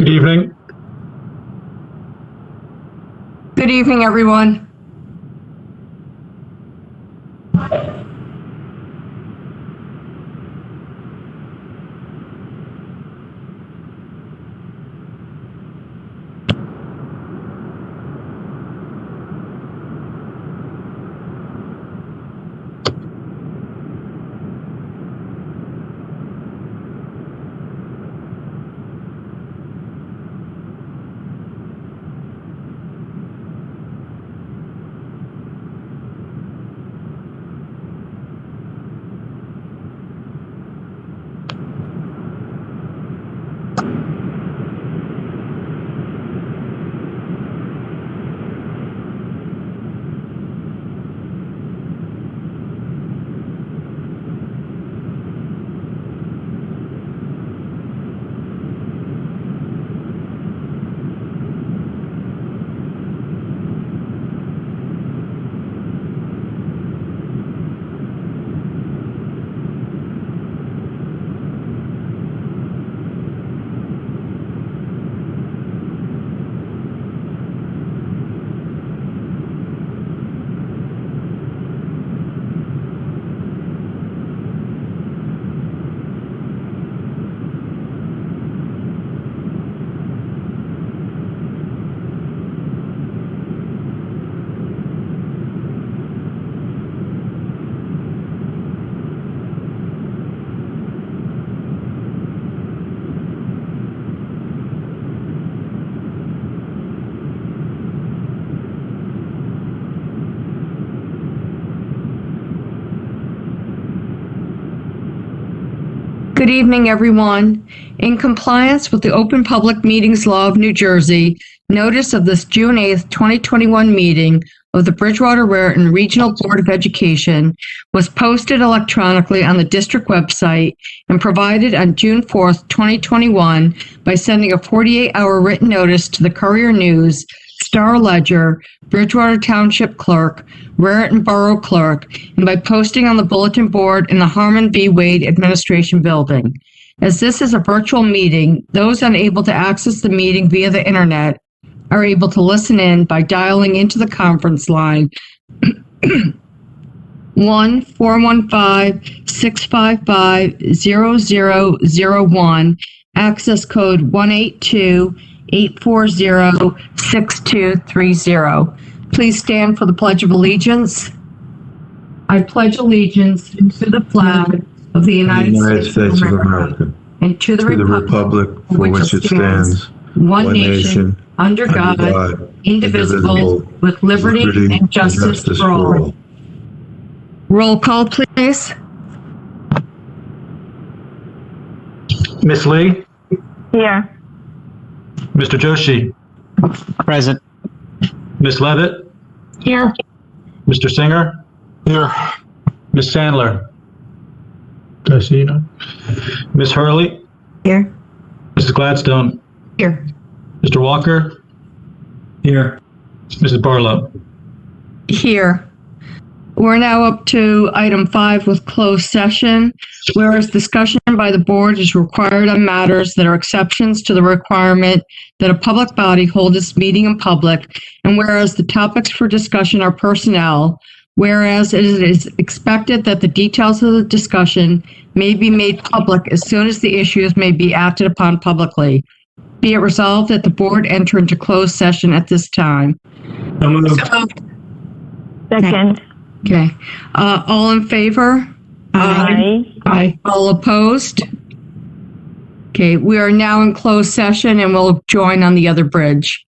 Good evening. Good evening, everyone. Good evening, everyone. In compliance with the Open Public Meetings Law of New Jersey, notice of this June 8th, 2021 meeting of the Bridgewater Raritan Regional Board of Education was posted electronically on the district website and provided on June 4th, 2021 by sending a 48-hour written notice to the Courier News, Star Ledger, Bridgewater Township Clerk, Raritan Borough Clerk, and by posting on the bulletin board in the Harmon B. Wade Administration Building. As this is a virtual meeting, those unable to access the meeting via the internet are able to listen in by dialing into the conference line 1-415-655-0001, access code 182-840-6230. Please stand for the Pledge of Allegiance. I pledge allegiance to the flag of the United States of America and to the republic for which it stands, one nation, under God, indivisible, with liberty and justice for all. Roll call, please. Miss Lee? Here. Mr. Joshi? Present. Miss Levitt? Here. Mr. Singer? Here. Miss Sandler? Did I see you now? Miss Hurley? Here. Mrs. Gladstone? Here. Mr. Walker? Here. Mrs. Barlow? Here. We're now up to item 5 with closed session. Whereas discussion by the board is required on matters that are exceptions to the requirement that a public body hold its meeting in public, and whereas the topics for discussion are personnel, whereas it is expected that the details of the discussion may be made public as soon as the issues may be acted upon publicly. Be it resolved that the board enter into closed session at this time. So moved. Second. Okay. All in favor? Aye. Aye. All opposed? Okay, we are now in closed session and we'll join on the other bridge.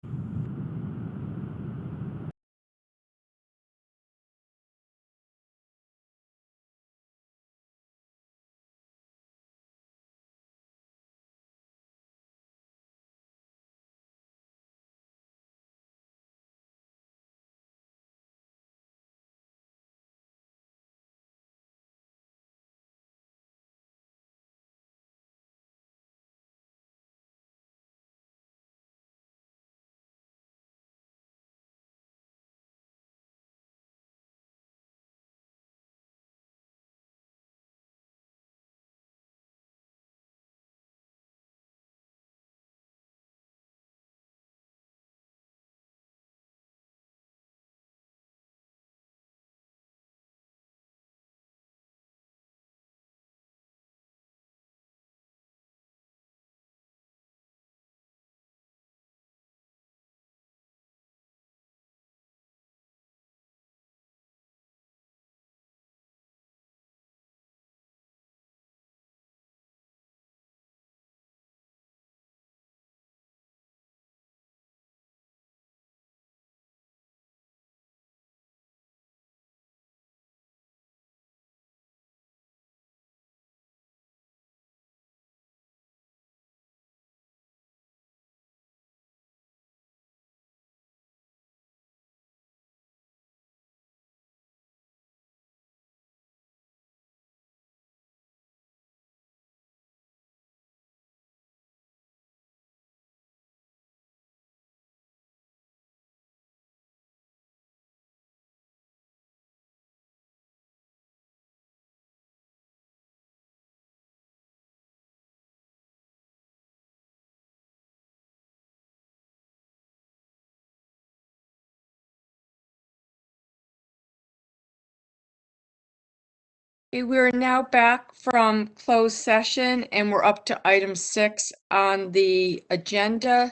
We're now back from closed session and we're up to item 6 on the agenda,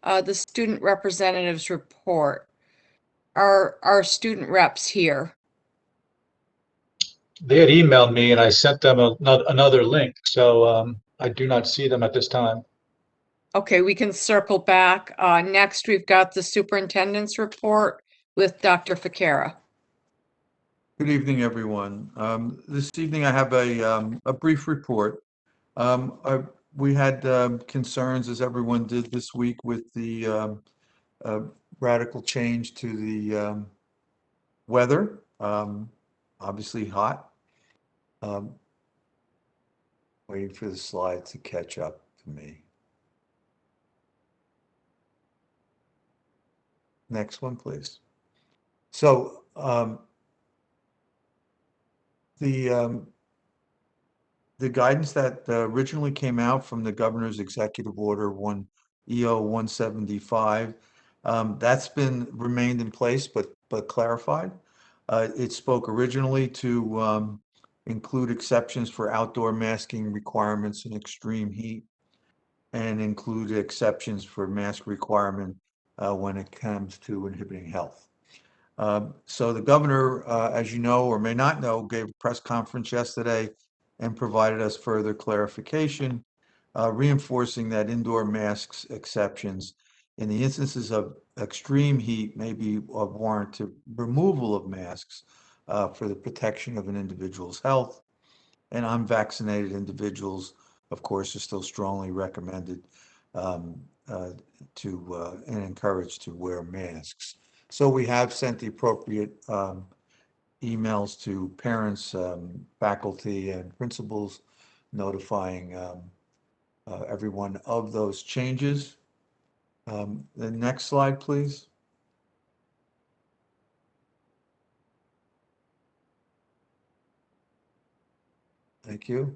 the student representatives report. Are our student reps here? They had emailed me and I sent them another link, so I do not see them at this time. Okay, we can circle back. Next, we've got the superintendent's report with Dr. Ficara. Good evening, everyone. This evening I have a brief report. We had concerns, as everyone did this week, with the radical change to the weather. Obviously hot. Waiting for the slide to catch up to me. Next one, please. So the guidance that originally came out from the governor's executive order 1 EO 175, that's been remained in place but clarified. It spoke originally to include exceptions for outdoor masking requirements in extreme heat and include exceptions for mask requirement when it comes to inhibiting health. So the governor, as you know or may not know, gave a press conference yesterday and provided us further clarification, reinforcing that indoor masks exceptions in the instances of extreme heat may be of warranted removal of masks for the protection of an individual's health. And unvaccinated individuals, of course, are still strongly recommended um, and encouraged to wear masks. So we have sent the appropriate emails to parents, faculty, and principals notifying everyone of those changes. The next slide, please. Thank you.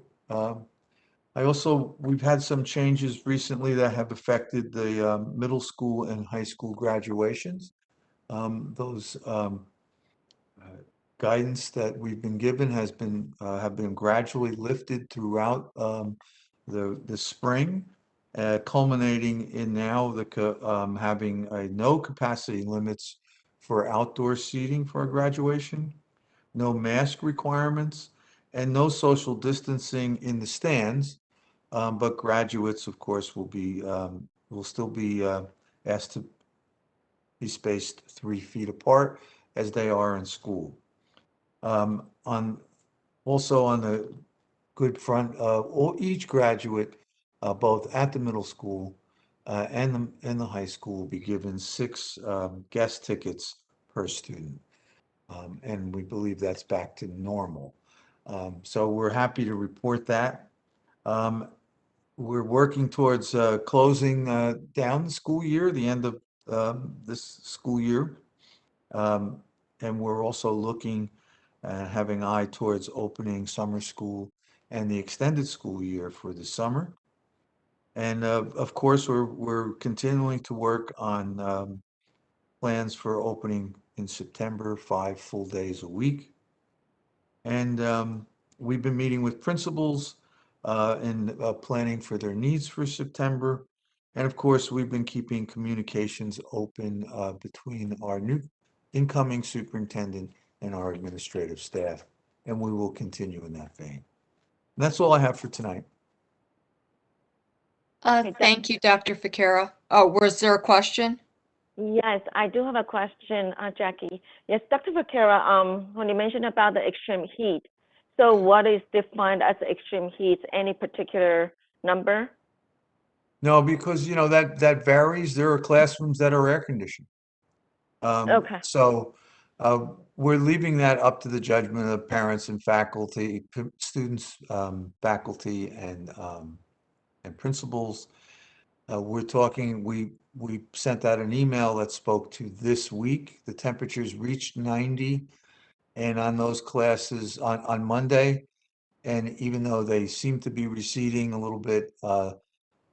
We've had some changes recently that have affected the middle school and high school graduations. Those guidance that we've been given have been gradually lifted throughout the spring, culminating in now having no capacity limits for outdoor seating for a graduation, no mask requirements, and no social distancing in the stands. But graduates, of course, will still be asked to be spaced 3 feet apart as they are in school. Also on the good front, each graduate, both at the middle school and the high school, will be given 6 guest tickets per student. And we believe that's back to normal. So we're happy to report that. We're working towards closing down the school year, the end of this school year. And we're also looking having eye towards opening summer school and the extended school year for the summer. And of course, we're continuing to work on plans for opening in September, 5 full days a week. And we've been meeting with principals and planning for their needs for September. And of course, we've been keeping communications open between our new incoming superintendent and our administrative staff, and we will continue in that vein. And that's all I have for tonight. Thank you, Dr. Ficara. Oh, was there a question? Yes, I do have a question, Jackie. Yes, Dr. Vaquera, when you mentioned about the extreme heat, so what is defined as extreme heat? Any particular number? No, because that varies. There are classrooms that are air conditioned. Okay. So we're leaving that up to the judgment of parents and faculty, students, faculty, and principals. We sent out an email that spoke to this week. The temperatures reached 90, and on those classes on Monday, and even though they seem to be receding a little bit,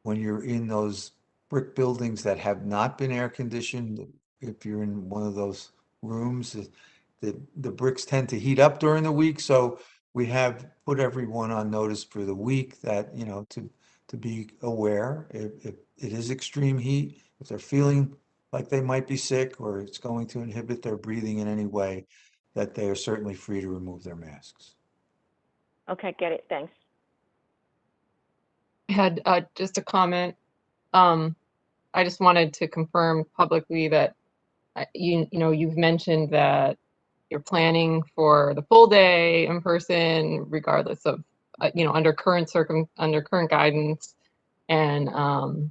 when you're in those brick buildings that have not been air conditioned, if you're in one of those rooms, the bricks tend to heat up during the week. So we have put everyone on notice for the week that, you know, to be aware if it is extreme heat, if they're feeling like they might be sick or it's going to inhibit their breathing in any way, that they are certainly free to remove their masks. Okay, get it. Thanks. I had just a comment. I just wanted to confirm publicly that you've mentioned that you're planning for the full day in person, regardless of under current guidance, and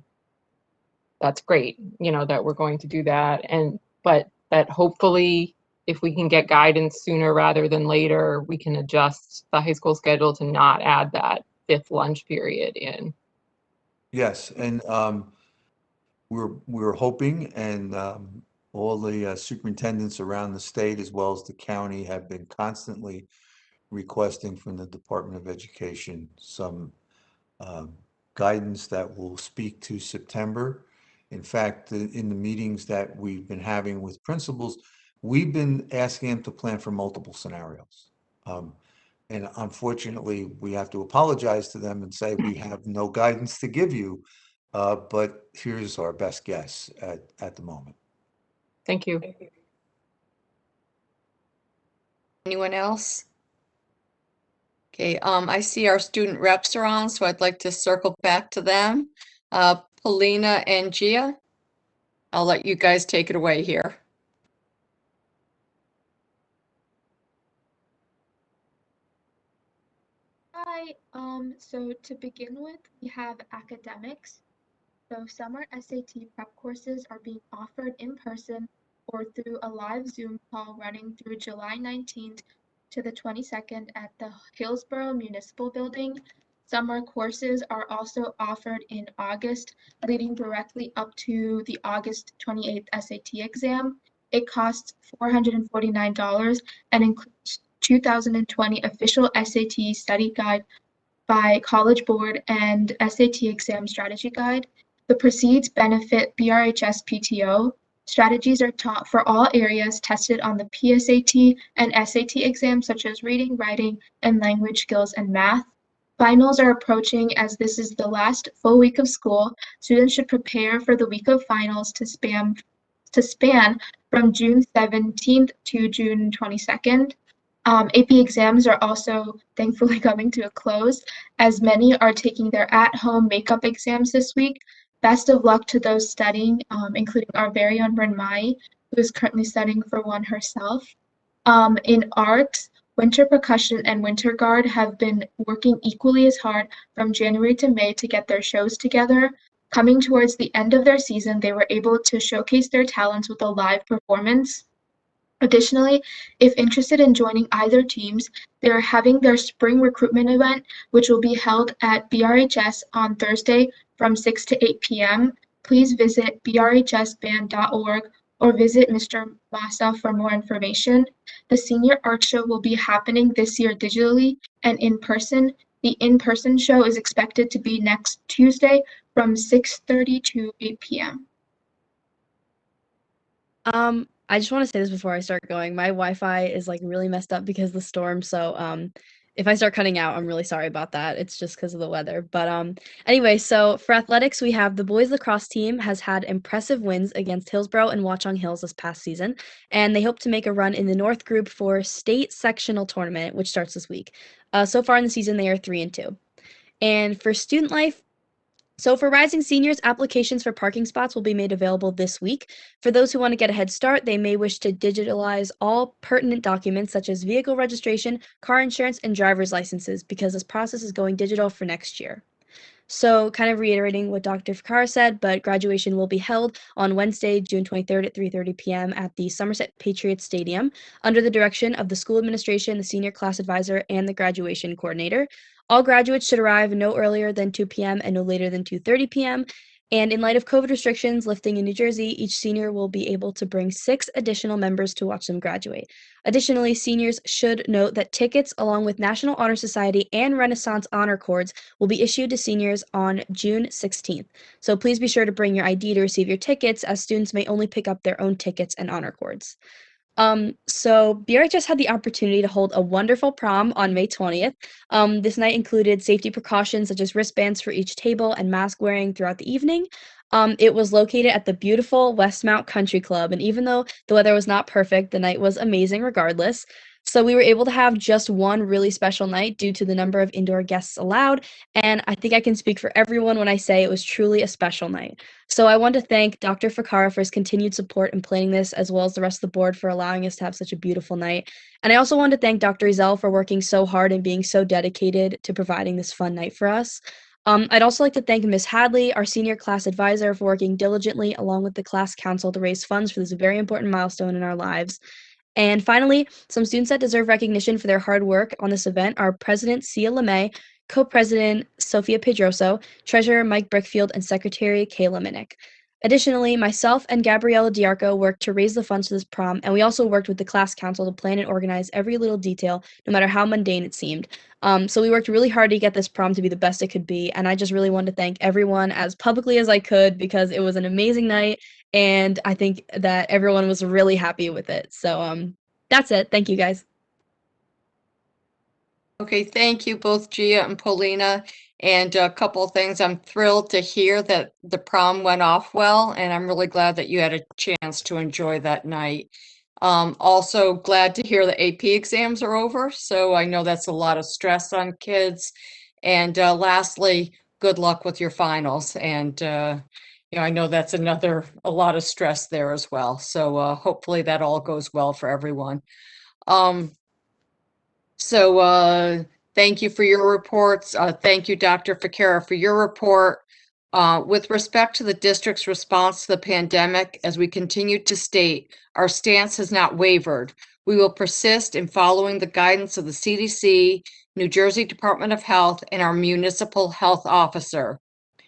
that's great. That we're going to do that, but that hopefully, if we can get guidance sooner rather than later, we can adjust the high school schedule to not add that 5th lunch period in. Yes, and we're hoping, and all the superintendents around the state as well as the county have been constantly requesting from the Department of Education some guidance that will speak to September. In fact, in the meetings that we've been having with principals, we've been asking them to plan for multiple scenarios. And unfortunately, we have to apologize to them and say we have no guidance to give you, but here's our best guess at the moment. Thank you. Anyone else? Okay, I see our student reps are on, so I'd like to circle back to them. Polina and Gia, I'll let you guys take it away here. Hi, so to begin with, we have academics. So summer SAT prep courses are being offered in person or through a live Zoom call running through July 19th to the 22nd at the Hillsborough Municipal Building. Summer courses are also offered in August, leading directly up to the August 28th SAT exam. It costs $449 and includes 2020 official SAT study guide by College Board and SAT exam strategy guide. The proceeds benefit BRHS PTO. Strategies are taught for all areas tested on the PSAT and SAT exams, such as reading, writing, and language skills and math. Finals are approaching as this is the last full week of school. Students should prepare for the week of finals to span from June 17th to June 22nd. AP exams are also thankfully coming to a close, as many are taking their at-home makeup exams this week. Best of luck to those studying, including our very own Mai, who is currently studying for one herself. In art, Winter Percussion and Winter Guard have been working equally as hard from January to May to get their shows together. Coming towards the end of their season, they were able to showcase their talents with a live performance. Additionally, if interested in joining either teams, they are having their spring recruitment event, which will be held at BRHS on Thursday from 6 to 8 p.m. Please visit brhsband.org or visit Mr. Massa for more information. The senior art show will be happening this year digitally and in person. The in-person show is expected to be next Tuesday from 6:30 to 8 p.m. I just want to say this before I start going. My Wi-Fi is like really messed up because of the storm, so if I start cutting out, I'm really sorry about that. It's just because of the weather. But anyway, so for athletics, we have the boys lacrosse team has had impressive wins against Hillsborough and Watchung Hills this past season, and they hope to make a run in the North Group for state sectional tournament, which starts this week. So far in the season, they are 3-2. And for student life, so for rising seniors, applications for parking spots will be made available this week. For those who want to get a head start, they may wish to digitalize all pertinent documents such as vehicle registration, car insurance, and driver's licenses because this process is going digital for next year. So kind of reiterating what Dr. Ficarra said, but graduation will be held on Wednesday, June 23rd at 3:30 p.m. at the Somerset Patriots Stadium under the direction of the school administration, the senior class advisor, and the graduation coordinator. All graduates should arrive no earlier than 2 p.m. and no later than 2:30 p.m. And in light of COVID restrictions lifting in New Jersey, each senior will be able to bring 6 additional members to watch them graduate. Additionally, seniors should note that tickets, along with National Honor Society and Renaissance Honor Cords, will be issued to seniors on June 16th. So please be sure to bring your ID to receive your tickets, as students may only pick up their own tickets and honor cords. So BRHS had the opportunity to hold a wonderful prom on May 20th. This night included safety precautions such as wristbands for each table and mask wearing throughout the evening. It was located at the beautiful Westmount Country Club, and even though the weather was not perfect, the night was amazing regardless. So we were able to have just one really special night due to the number of indoor guests allowed, and I think I can speak for everyone when I say it was truly a special night. So I want to thank Dr. Fakara for his continued support in planning this, as well as the rest of the board for allowing us to have such a beautiful night. And I also want to thank Dr. Ezell for working so hard and being so dedicated to providing this fun night for us. I'd also like to thank Ms. Hadley, our senior class advisor, for working diligently along with the class council to raise funds for this very important milestone in our lives. And finally, some students that deserve recognition for their hard work on this event are President Sia LeMay, Co-President Sophia Pedroso, Treasurer Mike Brickfield, and Secretary Kayla Minnick. Additionally, myself and Gabriella Diarco worked to raise the funds for this prom, and we also worked with the class council to plan and organize every little detail, no matter how mundane it seemed. So we worked really hard to get this prom to be the best it could be, and I just really wanted to thank everyone as publicly as I could because it was an amazing night, and I think that everyone was really happy with it. So that's it. Thank you, guys. Okay, thank you both Gia and Paulina. And a couple of things, I'm thrilled to hear that the prom went off well, and I'm really glad that you had a chance to enjoy that night. Also glad to hear the AP exams are over, so I know that's a lot of stress on kids. And lastly, good luck with your finals. And I know that's a lot of stress there as well. So hopefully that all goes well for everyone. Thank you for your reports. Thank you, Dr. Fakara, for your report. With respect to the district's response to the pandemic, as we continue to state, our stance has not wavered. We will persist in following the guidance of the CDC, New Jersey Department of Health, and our municipal health officer.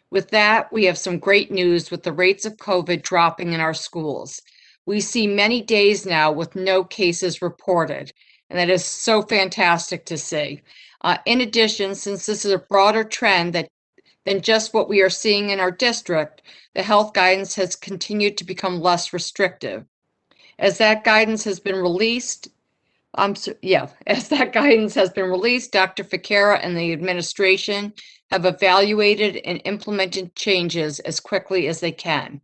With that, we have some great news with the rates of COVID dropping in our schools. We see many days now with no cases reported, and that is so fantastic to see. In addition, since this is a broader trend than just what we are seeing in our district, the health guidance has continued to become less restrictive. As that guidance has been released, Dr. Fakara and the administration have evaluated and implemented changes as quickly as they can.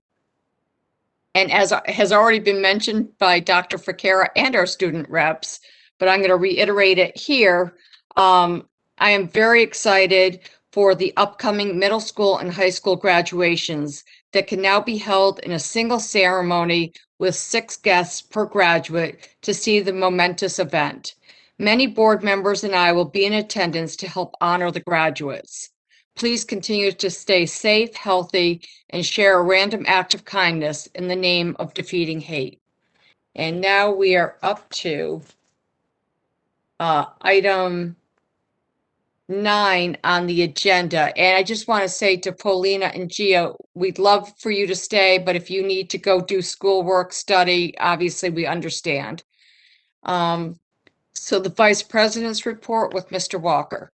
And as has already been mentioned by Dr. Fakara and our student reps, but I'm going to reiterate it here. I am very excited for the upcoming middle school and high school graduations that can now be held in a single ceremony with 6 guests per graduate to see the momentous event. Many board members and I will be in attendance to help honor the graduates. Please continue to stay safe, healthy, and share a random act of kindness in the name of defeating hate. And now we are up to item 9 on the agenda. And I just want to say to Paulina and Gia, we'd love for you to stay, but if you need to go do schoolwork, study, obviously we understand. So the Vice President's report with Mr. Walker.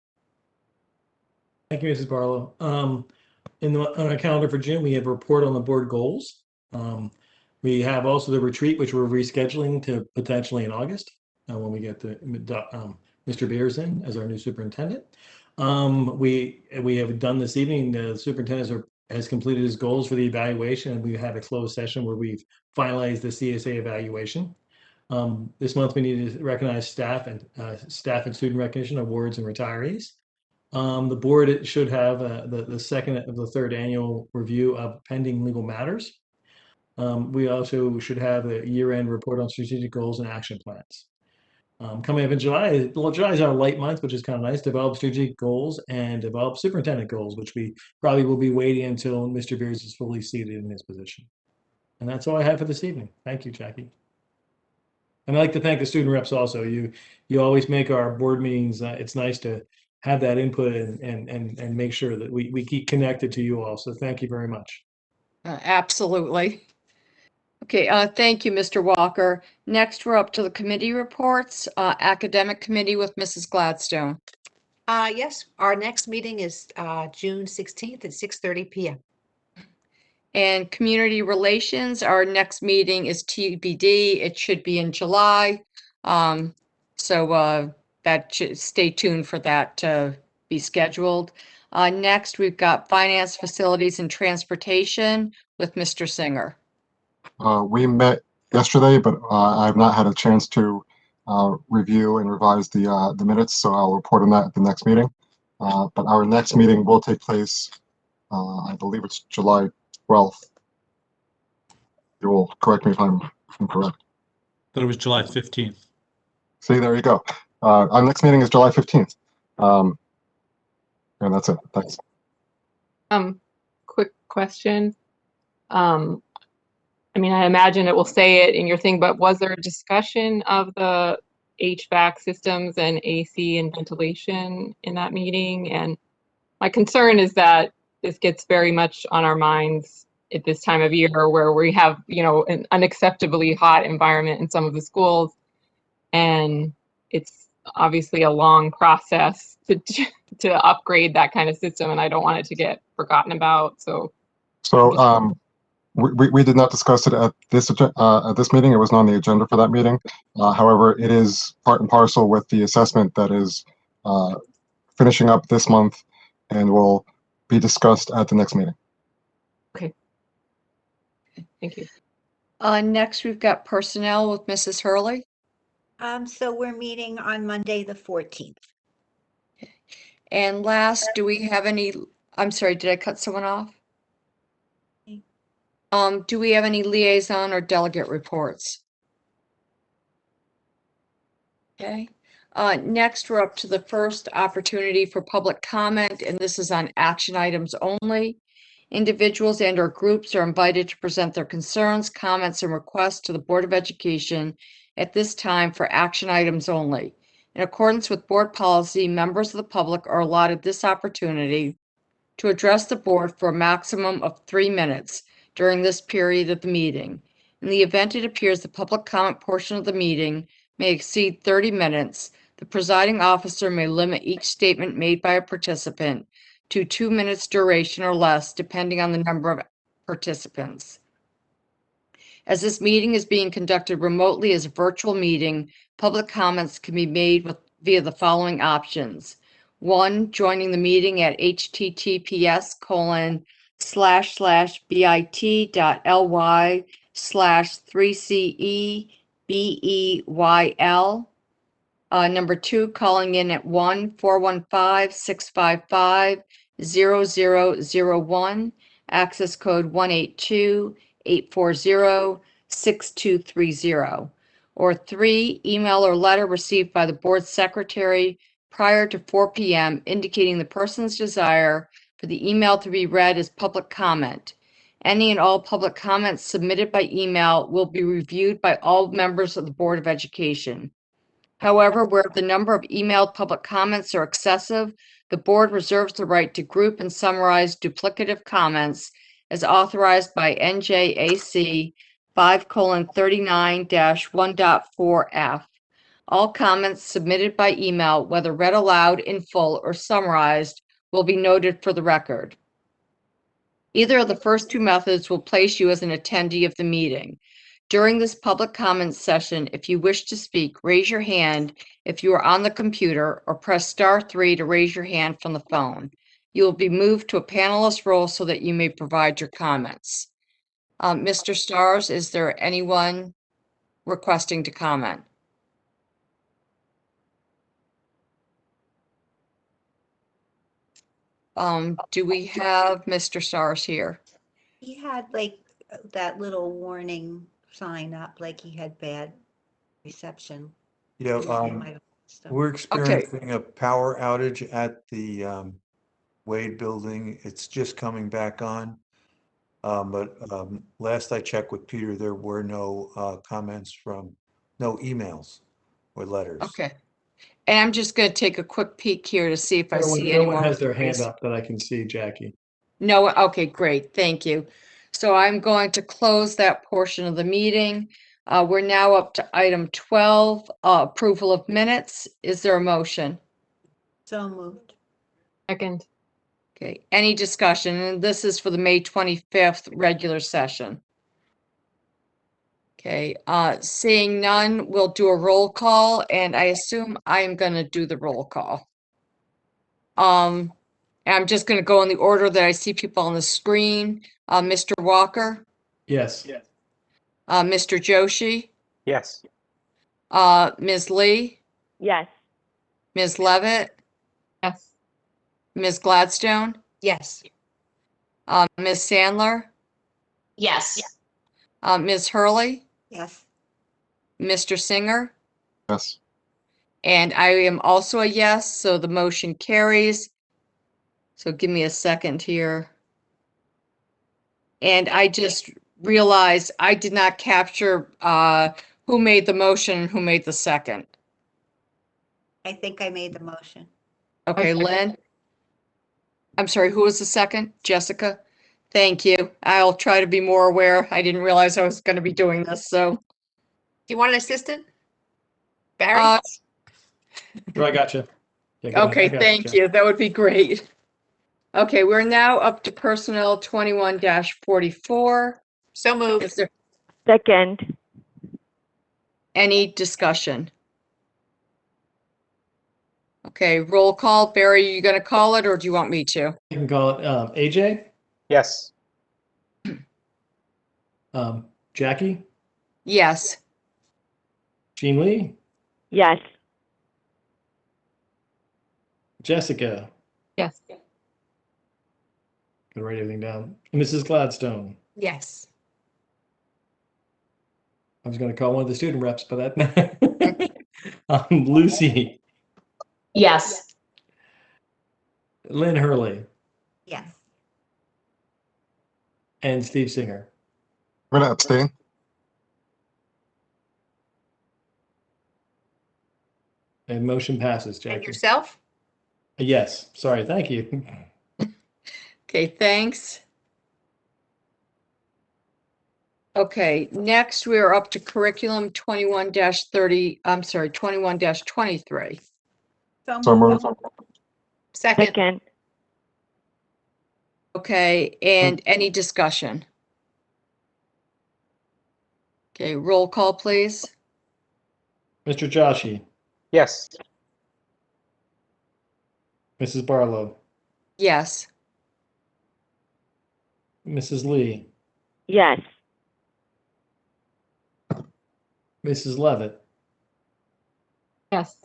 Thank you, Mrs. Barlow. On our calendar for June, we have a report on the board goals. We have also the retreat, which we're rescheduling to potentially in August when we get Mr. Beers in as our new superintendent. We have done this evening, the superintendent has completed his goals for the evaluation, and we had a closed session where we've finalized the CSA evaluation. This month we need to recognize staff and student recognition awards and retirees. The board should have the second of the third annual review of pending legal matters. We also should have a year-end report on strategic goals and action plans. Coming up in July, July is our light month, which is kind of nice. Develop strategic goals and develop superintendent goals, which we probably will be waiting until Mr. Beers is fully seated in his position. And that's all I have for this evening. Thank you, Jackie. And I'd like to thank the student reps also. You always make our board meetings, it's nice to have that input and make sure that we keep connected to you all. So thank you very much. Absolutely. Okay, thank you, Mr. Walker. Next, we're up to the committee reports. Academic Committee with Mrs. Gladstone. Yes, our next meeting is June 16th at 6:30 p.m. And community relations, our next meeting is TBD. It should be in July. So that should stay tuned for that to be scheduled. Next, we've got finance, facilities, and transportation with Mr. Singer. We met yesterday, but I have not had a chance to review and revise the minutes, so I'll report on that at the next meeting. But our next meeting will take place, I believe it's July 12th. You will correct me if I'm incorrect. Thought it was July 15th. See, there you go. Our next meeting is July 15th. And that's it. Thanks. Quick question. I mean, I imagine it will say it in your thing, but was there a discussion of the HVAC systems and AC and ventilation in that meeting? And my concern is that this gets very much on our minds at this time of year where we have, you know, an unacceptably hot environment in some of the schools. And it's obviously a long process to upgrade that kind of system. And I don't want it to get forgotten about. So we did not discuss it at this meeting. It wasn't on the agenda for that meeting. However, it is part and parcel with the assessment that is finishing up this month and will be discussed at the next meeting. Okay. Thank you. Next, we've got personnel with Mrs. Hurley. So we're meeting on Monday, the 14th. And last, do we have any, I'm sorry, did I cut someone off? Do we have any liaison or delegate reports? Okay. Next, we're up to the first opportunity for public comment, and this is on action items only. Individuals and or groups are invited to present their concerns, comments, and requests to the Board of Education at this time for action items only. In accordance with board policy, members of the public are allotted this opportunity to address the board for a maximum of 3 minutes during this period of the meeting. In the event it appears the public comment portion of the meeting may exceed 30 minutes, the presiding officer may limit each statement made by a participant to 2 minutes duration or less, depending on the number of participants. As this meeting is being conducted remotely as a virtual meeting, public comments can be made via the following options. 1, joining the meeting at https://bit.ly/3CEBEYL. Number 2, calling in at 1-415-655-0001, access code 182-840-6230. Or 3, email or letter received by the board secretary prior to 4 p.m. indicating the person's desire for the email to be read as public comment. Any and all public comments submitted by email will be reviewed by all members of the Board of Education. However, where the number of emailed public comments are excessive, the board reserves the right to group and summarize duplicative comments as authorized by NJAC 5:39-1.4F. All comments submitted by email, whether read aloud in full or summarized, will be noted for the record. Either of the first 2 methods will place you as an attendee of the meeting. During this public comment session, if you wish to speak, raise your hand if you are on the computer or press *3 to raise your hand from the phone. You will be moved to a panelist role so that you may provide your comments. Mr. Stars, is there anyone requesting to comment? Do we have Mr. Stars here? He had like that little warning sign up, like he had bad reception. Yeah, we're experiencing a power outage at the Wade building. It's just coming back on. But last I checked with Peter, there were no comments no emails or letters. Okay. And I'm just going to take a quick peek here to see if I see No anyone one has their hand up that I can see, Jackie. No, okay, great, thank you. So I'm going to close that portion of the meeting. We're now up to item 12, approval of minutes. Is there a motion? So moved. Second. Okay, any discussion? And this is for the May 25th regular session. Okay, seeing none, we'll do a roll call, and I assume I'm gonna do the roll call. And I'm just gonna go in the order that I see people on the screen. Mr. Walker, Yes. Mr. Joshi, Yes. Ms. Lee, Yes. Ms. Levitt, Yes. Ms. Gladstone, Yes. Ms. Sandler, Yes. Ms. Hurley, Yes. Mr. Singer, Yes. and I am also a yes, so the motion carries. So give me a second here. And I just realized I did not capture who made the motion and who made the second. I think I made the motion. Okay, Lynn? I'm sorry, who was the second? Jessica? Thank you. I'll try to be more aware. I didn't realize I was going to be doing this, so. Do you want an assistant? Barry? Uh, I got you. Yeah, go ahead. Okay, I got thank Jeff. you. That would be great. Okay, we're now up to Personnel 21-44. So moved. Is there Second. any discussion? Okay, roll call. Barry, you going to call it or do you want me to? You can call it AJ, Yes. Jackie, Yes. Jean Lee, Yes. Jessica. Yes. Gonna write everything down. Mrs. Gladstone. Yes. I was going to call one of the student reps, but that. Lucy, Yes. Lynn Hurley, Yes. and Steve Singer. I'm going to abstain. And motion passes, And Jackie. yourself? Yes, sorry, thank you. Okay, thanks. Okay, next we are up to curriculum 21-30, I'm sorry, 21-23. So moved. Second. Second. Okay, and any discussion? Okay, roll call, please. Mr. Joshi, Yes. Mrs. Barlow, Yes. Mrs. Lee, Yes. Mrs. Levitt, Yes.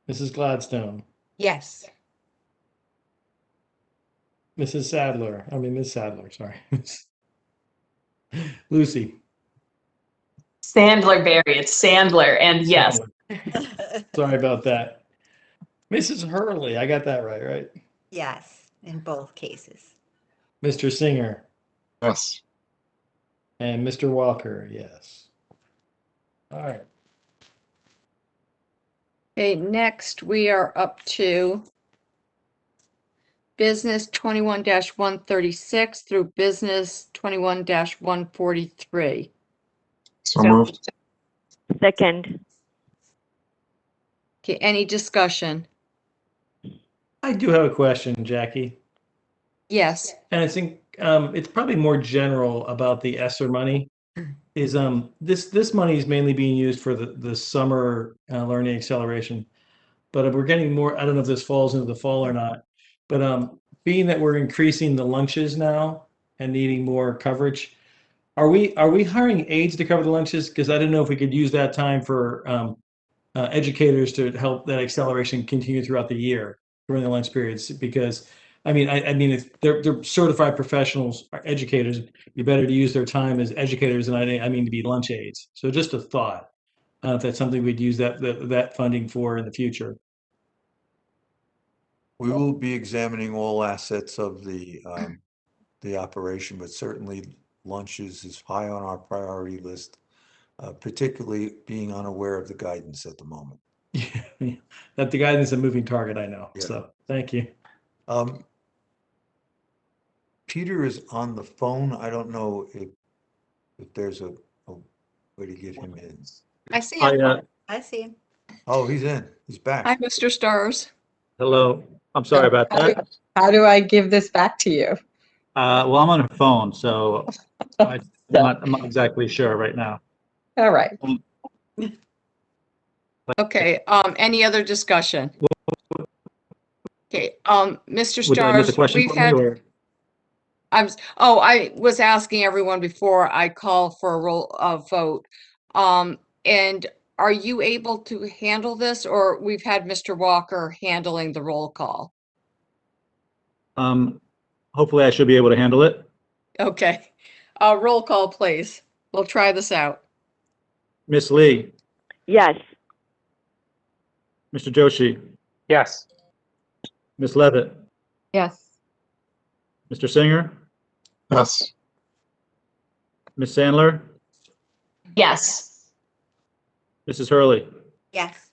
Mrs. Gladstone, Yes. Miss Sadler, sorry. Lucy. Sandler, Barry. It's Sandler. And yes. Sadler. Sorry about that. Mrs. Hurley, I got that right? Yes, in both cases. Mr. Singer Yes. and Mr. Walker, yes. All right. Okay, next we are up to business 21-136 through business 21-143. So moved. Second. Okay, any discussion? I do have a question, Jackie. Yes. And I think it's probably more general about the ESSER money. Is this money is mainly being used for the summer learning acceleration, but we're getting more. I don't know if this falls into the fall or not, but being that we're increasing the lunches now and needing more coverage, are we hiring aides to cover the lunches? Because I didn't know if we could use that time for educators to help that acceleration continue throughout the year during the lunch periods. Because I mean, if they're certified professionals, educators, it'd be better to use their time as educators than I mean to be lunch aides. So just a thought, if that's something we'd use that funding for in the future. We will be examining all assets of the operation, but certainly lunches is high on our priority list, particularly being unaware of the guidance at the moment. Yeah, that the guidance is a moving target, I know. Yeah. So thank you. Peter is on the phone. I don't know if there's a way to get him in. I see him. I see him. Oh, he's in. He's back. Hi, Mr. Stars. Hello. I'm sorry about that. How do I give this back to you? Well, I'm on a phone, so I'm not exactly sure right now. All right. Okay, any other discussion? Okay, Mr. Would I miss a Stars, question we've from me, had, or? I was asking everyone before I call for a vote. And are you able to handle this, or we've had Mr. Walker handling the roll call? Hopefully I should be able to handle it. Okay, roll call, please. We'll try this out. Miss Lee, Yes. Mr. Joshi, Yes. Miss Levitt, Yes. Mr. Singer, Yes. Miss Sandler, Yes. Mrs. Hurley, Yes.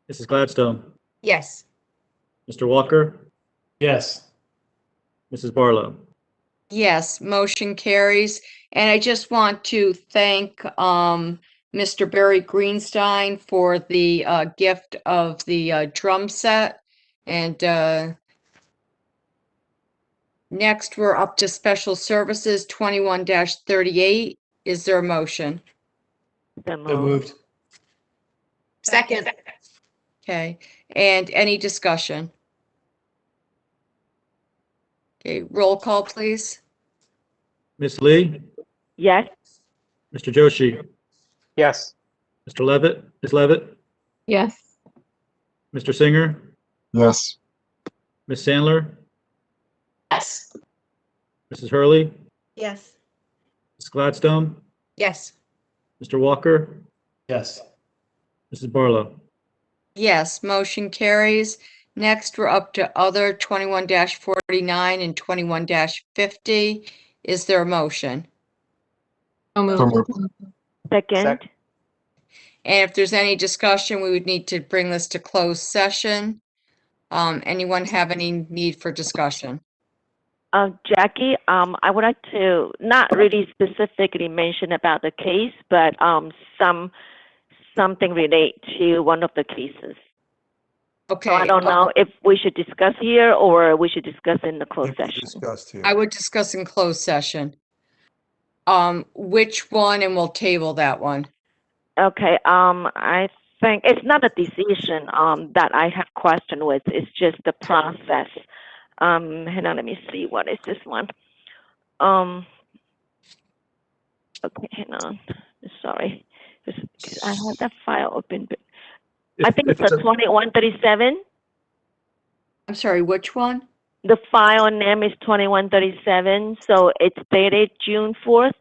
Mrs. Gladstone, Yes. Mr. Walker, Yes. Mrs. Barlow. Yes, motion carries. And I just want to thank Mr. Barry Greenstein for the gift of the drum set. And next, we're up to Special Services 21-38. Is there a motion? So So moved. moved. Second. Okay, and any discussion? Okay, roll call, please. Miss Lee, Yes. Mr. Joshi, Yes. Mr. Levitt, Miss Levitt, Yes. Mr. Singer, Yes. Miss Sandler, Yes. Mrs. Hurley, Yes. Miss Gladstone, Yes. Mr. Walker, Yes. Mrs. Barlow. Yes, motion carries. Next, we're up to other 21-49 and 21-50. Is there a motion? So So moved. moved. Second. And if there's any discussion, we would need to bring this to closed session. Anyone have any need for discussion? Jackie, I would like to not really specifically mention about the case, but something relate to one of the cases. Okay. So I don't know if we should discuss here or we should discuss in the closed If we session. discussed here. I would discuss in closed session. Which one, and we'll table that one. Okay, I think it's not a decision that I have question with. It's just the process. Hang on, let me see. What is this one? Okay, hang on. Sorry, 'cause I have that file open. But I think it's a 2137. I'm sorry, which one? The file name is 2137, so it's dated June 4th.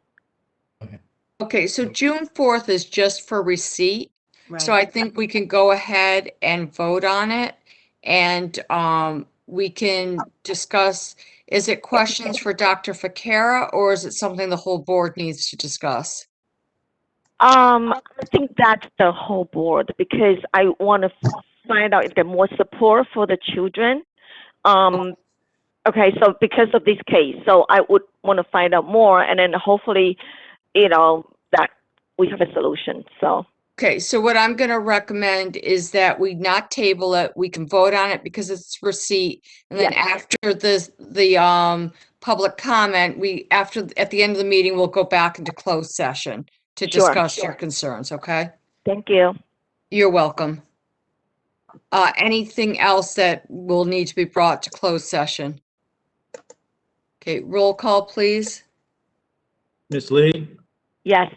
Okay, so June 4th is just for receipt. So Right. I think we can go ahead and vote on it. And we can discuss, is it questions for Dr. Fakera or is it something the whole board needs to discuss? I think that's the whole board because I want to find out if there's more support for the children. Okay, so because of this case, so I would want to find out more and then hopefully, that we have a solution, so. Okay, so what I'm going to recommend is that we not table it. We can vote on it because it's receipt. And then after the public comment, at the end of the meeting, we'll go back into closed session to Sure. discuss your concerns, okay? Thank you. You're welcome. Anything else that will need to be brought to closed session? Okay, roll call, please. Miss Lee, Yes.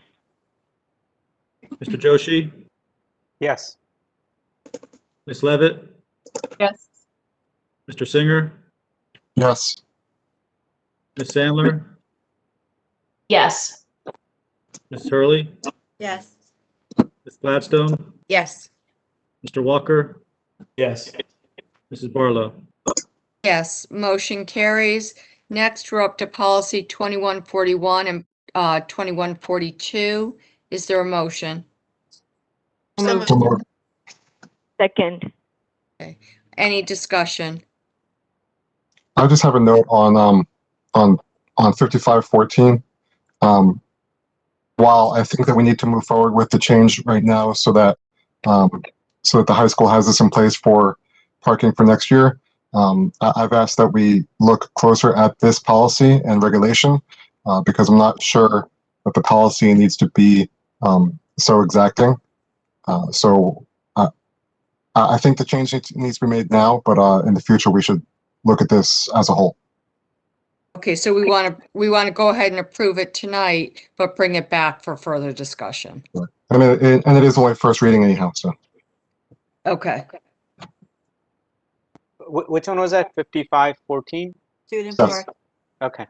Mr. Joshi, Yes. Miss Levitt, Yes. Mr. Singer, Yes. Miss Sandler, Yes. Miss Hurley, Yes. Miss Gladstone, Yes. Mr. Walker, Yes. Mrs. Barlow. Yes, motion carries. Next, we're up to policy 2141 and 2142. Is there a motion? So moved. So moved. Second. Any discussion? I just have a note on 5514. While I think that we need to move forward with the change right now so that the high school has this in place for parking for next year. I've asked that we look closer at this policy and regulation because I'm not sure that the policy needs to be so exacting. I think the change needs to be made now, but in the future we should look at this as a whole. Okay, so we want to go ahead and approve it tonight, but bring it back for further discussion. And it is only first reading anyhow, so. Okay. Which one was that? 5514? Student Yes. park. Okay.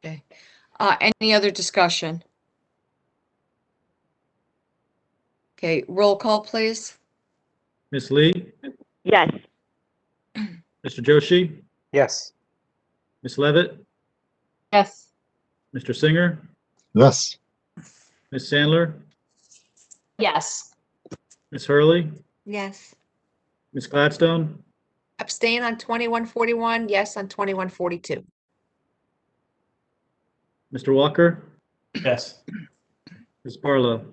Okay. Any other discussion? Okay, roll call, please. Ms. Lee, Yes. Mr. Joshi, Yes. Ms. Levitt, Yes. Mr. Singer, Yes. Ms. Sandler, Yes. Ms. Hurley, Yes. Ms. Gladstone, Abstain on 2141, yes on 2142. Mr. Walker, Yes. Ms. Barlow.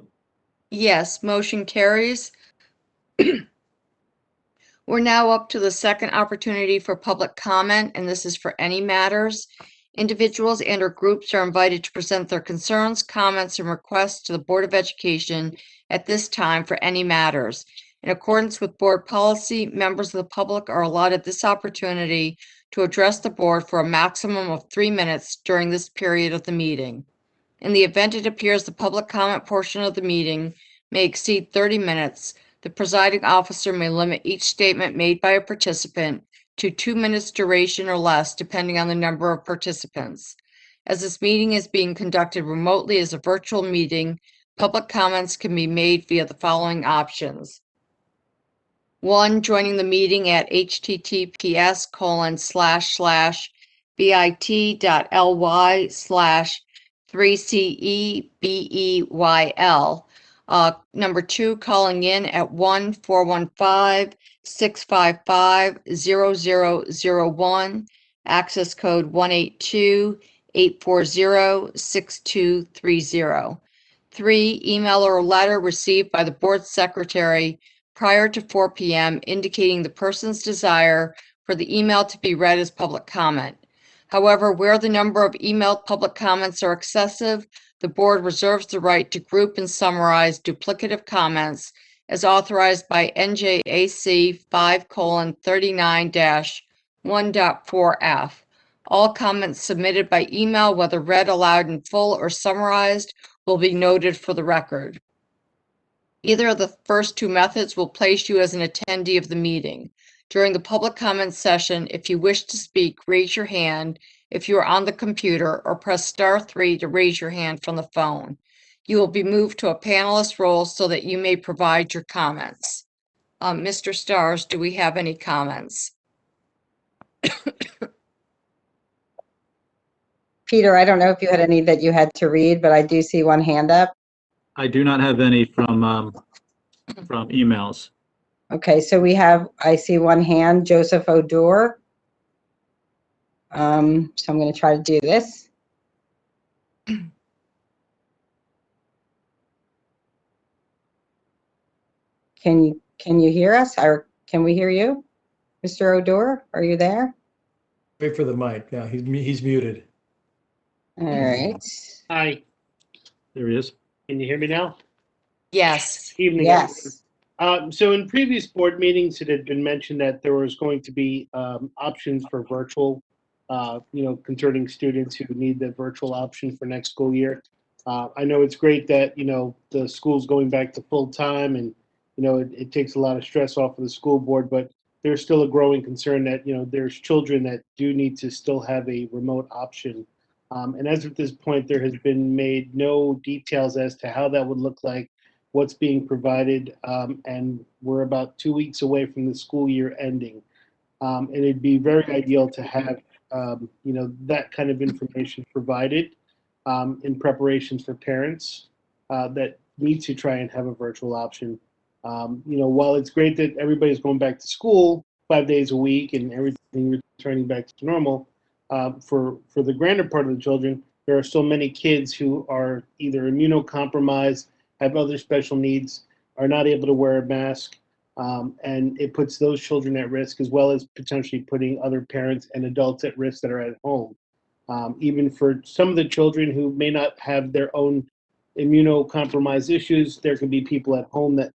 Yes, motion carries. We're now up to the second opportunity for public comment, and this is for any matters. Individuals and or groups are invited to present their concerns, comments, and requests to the Board of Education at this time for any matters. In accordance with board policy, members of the public are allotted this opportunity to address the board for a maximum of 3 minutes during this period of the meeting. In the event it appears the public comment portion of the meeting may exceed 30 minutes, the presiding officer may limit each statement made by a participant to 2 minutes duration or less, depending on the number of participants. As this meeting is being conducted remotely as a virtual meeting, public comments can be made via the following options. 1, joining the meeting at https://bit.ly/3CEBEYL. Number 2, calling in at 1-415-655-0001, access code 182-840-6230. 3, email or letter received by the board secretary prior to 4 p.m. indicating the person's desire for the email to be read as public comment. However, where the number of emailed public comments are excessive, the board reserves the right to group and summarize duplicative comments as authorized by NJAC 5:39-1.4F. All comments submitted by email, whether read aloud in full or summarized, will be noted for the record. Either of the first 2 methods will place you as an attendee of the meeting. During the public comment session, if you wish to speak, raise your hand if you are on the computer or press star 3 to raise your hand from the phone. You will be moved to a panelist role so that you may provide your comments. Mr. Stars, do we have any comments? Peter, I don't know if you had any that you had to read, but I do see one hand up. I do not have any from emails. Okay, so I see one hand, Joseph Odore. So I'm going to try to do this. Can you hear us, or can we hear you? Mr. Odore, are you there? Wait for the mic. Yeah, he's muted. All right. Hi, There he is. can you hear me now? Yes. Evening. Yes. So in previous board meetings, it had been mentioned that there was going to be options for virtual, concerning students who need the virtual option for next school year. I know it's great that, the school's going back to full time and, it takes a lot of stress off of the school board, but there's still a growing concern that, there's children that do need to still have a remote option. And as of this point, there has been made no details as to how that would look like, what's being provided, and we're about 2 weeks away from the school year ending. And it'd be very ideal to have, that kind of information provided in preparations for parents that need to try and have a virtual option. While it's great that everybody's going back to school 5 days a week and everything returning back to normal, for the grander part of the children, there are so many kids who are either immunocompromised, have other special needs, are not able to wear a mask, And it puts those children at risk, as well as potentially putting other parents and adults at risk that are at home. Even for some of the children who may not have their own immunocompromised issues, there can be people at home that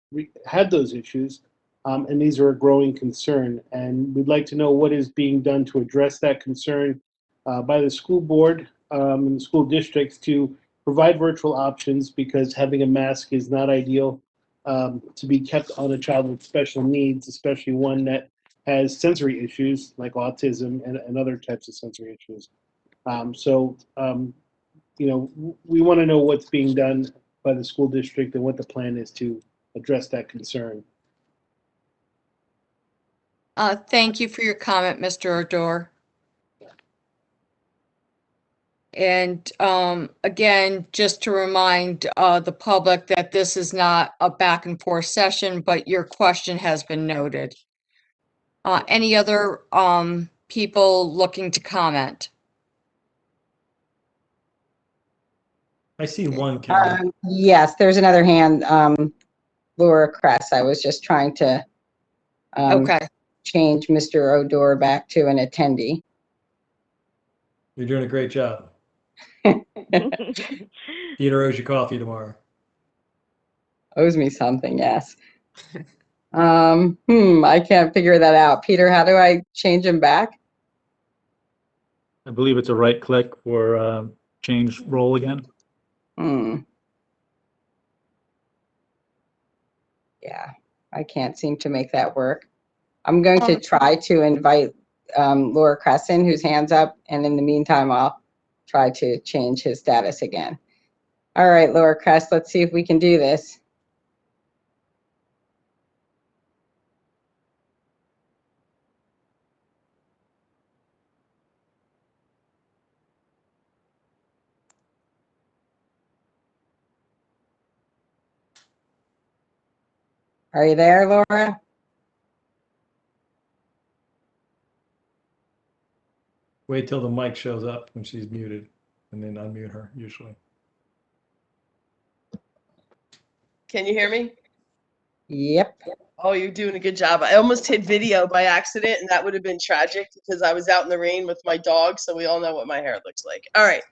have those issues, and these are a growing concern. And we'd like to know what is being done to address that concern by the school board and the school districts to provide virtual options, because having a mask is not ideal to be kept on a child with special needs, especially one that has sensory issues like autism and other types of sensory issues. We want to know what's being done by the school district and what the plan is to address that concern. Thank you for your comment, Mr. Odore. And again, just to remind the public that this is not a back and forth session, but your question has been noted. Any other people looking to comment? I see one, Karen. Yes, there's another hand, Laura Kress. I was just trying to Okay. change Mr. Odore back to an attendee. You're doing a great job. Peter owes you coffee tomorrow. Owes me something, yes. I can't figure that out. Peter, how do I change him back? I believe it's a right click for change role again. Yeah, I can't seem to make that work. I'm going to try to invite Laura Crescent, whose hand's up, and in the meantime, I'll try to change his status again. All right, Laura Crest, let's see if we can do this. Are you there, Laura? Wait till the mic shows up when she's muted, and then unmute her, usually. Can you hear me? Yep. Oh, you're doing a good job. I almost hit video by accident, and that would have been tragic because I was out in the rain with my dog, so we all know what my hair looks like. All right.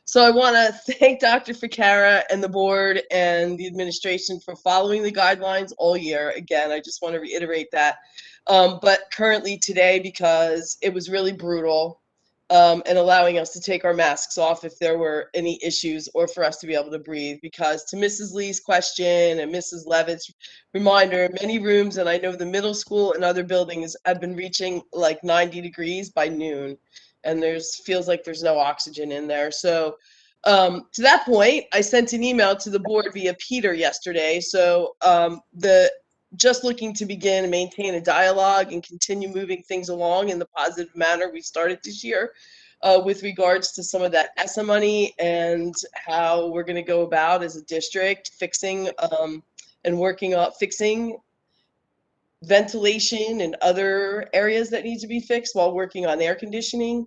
So I want to thank Dr. Ficara and the board and the administration for following the guidelines all year. Again, I just want to reiterate that. But currently today, because it was really brutal, and allowing us to take our masks off if there were any issues, or for us to be able to breathe. Because to Mrs. Lee's question and Mrs. Levitt's reminder, many rooms, and I know the middle school and other buildings have been reaching like 90 degrees by noon, and feels like there's no oxygen in there. So to that point, I sent an email to the board via Peter yesterday. So just looking to begin and maintain a dialogue and continue moving things along in the positive manner we started this year with regards to some of that ESSA money and how we're going to go about as a district fixing and working on fixing ventilation and other areas that need to be fixed while working on air conditioning.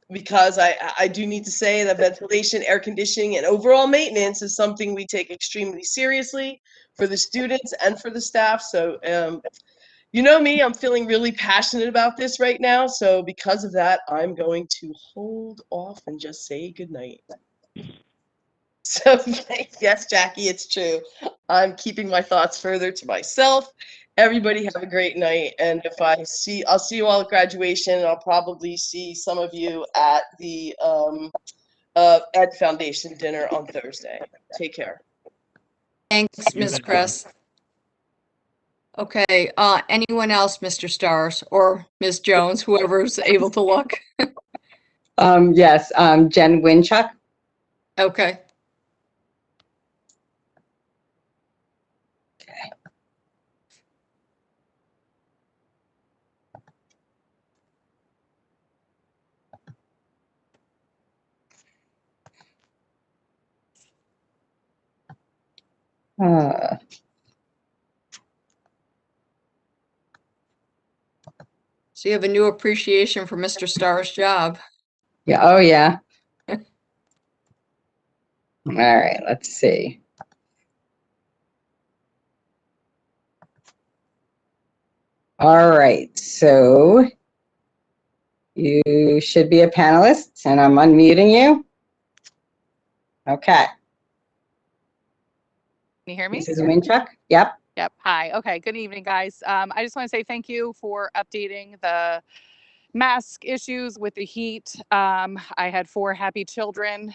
Because I do need to say that ventilation, air conditioning, and overall maintenance is something we take extremely seriously for the students and for the staff. So, you know me, I'm feeling really passionate about this right now. So because of that, I'm going to hold off and just say goodnight. So yes, Jackie, it's true. I'm keeping my thoughts further to myself. Everybody have a great night, and I'll see you all at graduation, and I'll probably see some of you at the Ed Foundation dinner on Thursday. Take care. Thanks, Ms. Kress. Okay, anyone else, Mr. Stars or Ms. Jones, whoever's able to look? Yes, Jenn Winchock. Okay. So you have a new appreciation for Mr. Starr's job. Yeah. Oh, yeah. All right. Let's see. All right, so you should be a panelist, and I'm unmuting you. Okay. Can you hear me? Mrs. Winchock? Yep. Yep. Hi. Okay. Good evening, guys. I just want to say thank you for updating the mask issues with the heat. I had 4 happy children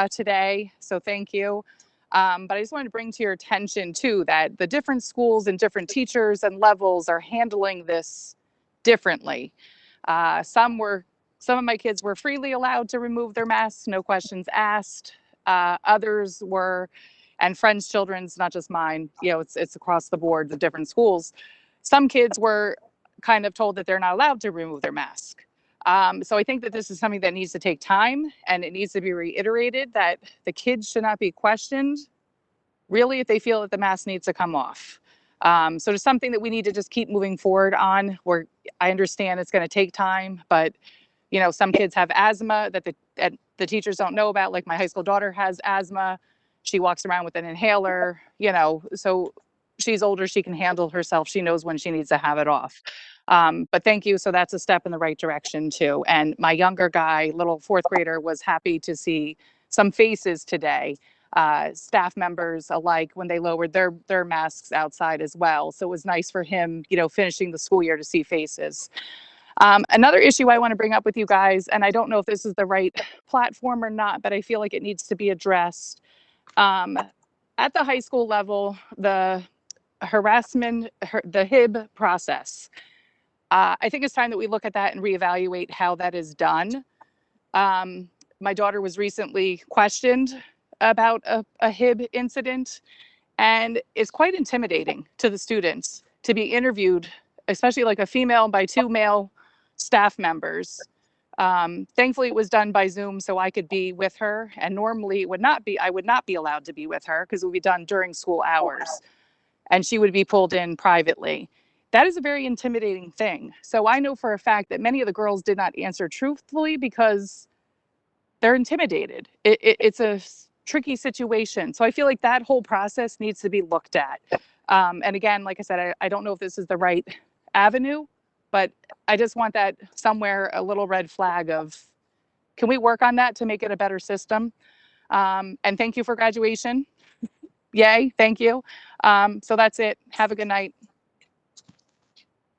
today, so thank you. But I just wanted to bring to your attention too that the different schools and different teachers and levels are handling this differently. Some of my kids were freely allowed to remove their masks, no questions asked. Others were, and friends' children's, not just mine, you know, it's across the board, the different schools. Some kids were kind of told that they're not allowed to remove their mask. So I think that this is something that needs to take time, and it needs to be reiterated that the kids should not be questioned really if they feel that the mask needs to come off. So it's something that we need to just keep moving forward on, where I understand it's going to take time, but you know, some kids have asthma that the teachers don't know about. Like my high school daughter has asthma. She walks around with an inhaler, you know, so she's older, she can handle herself. She knows when she needs to have it off. But thank you. So that's a step in the right direction too. And my younger guy, little 4th grader, was happy to see some faces today, staff members alike, when they lowered their masks outside as well. So it was nice for him, you know, finishing the school year to see faces. Another issue I want to bring up with you guys, and I don't know if this is the right platform or not, but I feel like it needs to be addressed. At the high school level, the harassment, the HIB process, I think it's time that we look at that and reevaluate how that is done. My daughter was recently questioned about a HIB incident, and it's quite intimidating to the students to be interviewed, especially like a female by 2 male staff members. Thankfully, it was done by Zoom, so I could be with her. And normally, I would not be allowed to be with her because it would be done during school hours, and she would be pulled in privately. That is a very intimidating thing. So I know for a fact that many of the girls did not answer truthfully because they're intimidated. It's a tricky situation. So I feel like that whole process needs to be looked at. And again, like I said, I don't know if this is the right avenue, but I just want that somewhere, a little red flag of, can we work on that to make it a better system? And thank you for graduation. Yay, thank you. So that's it. Have a good night.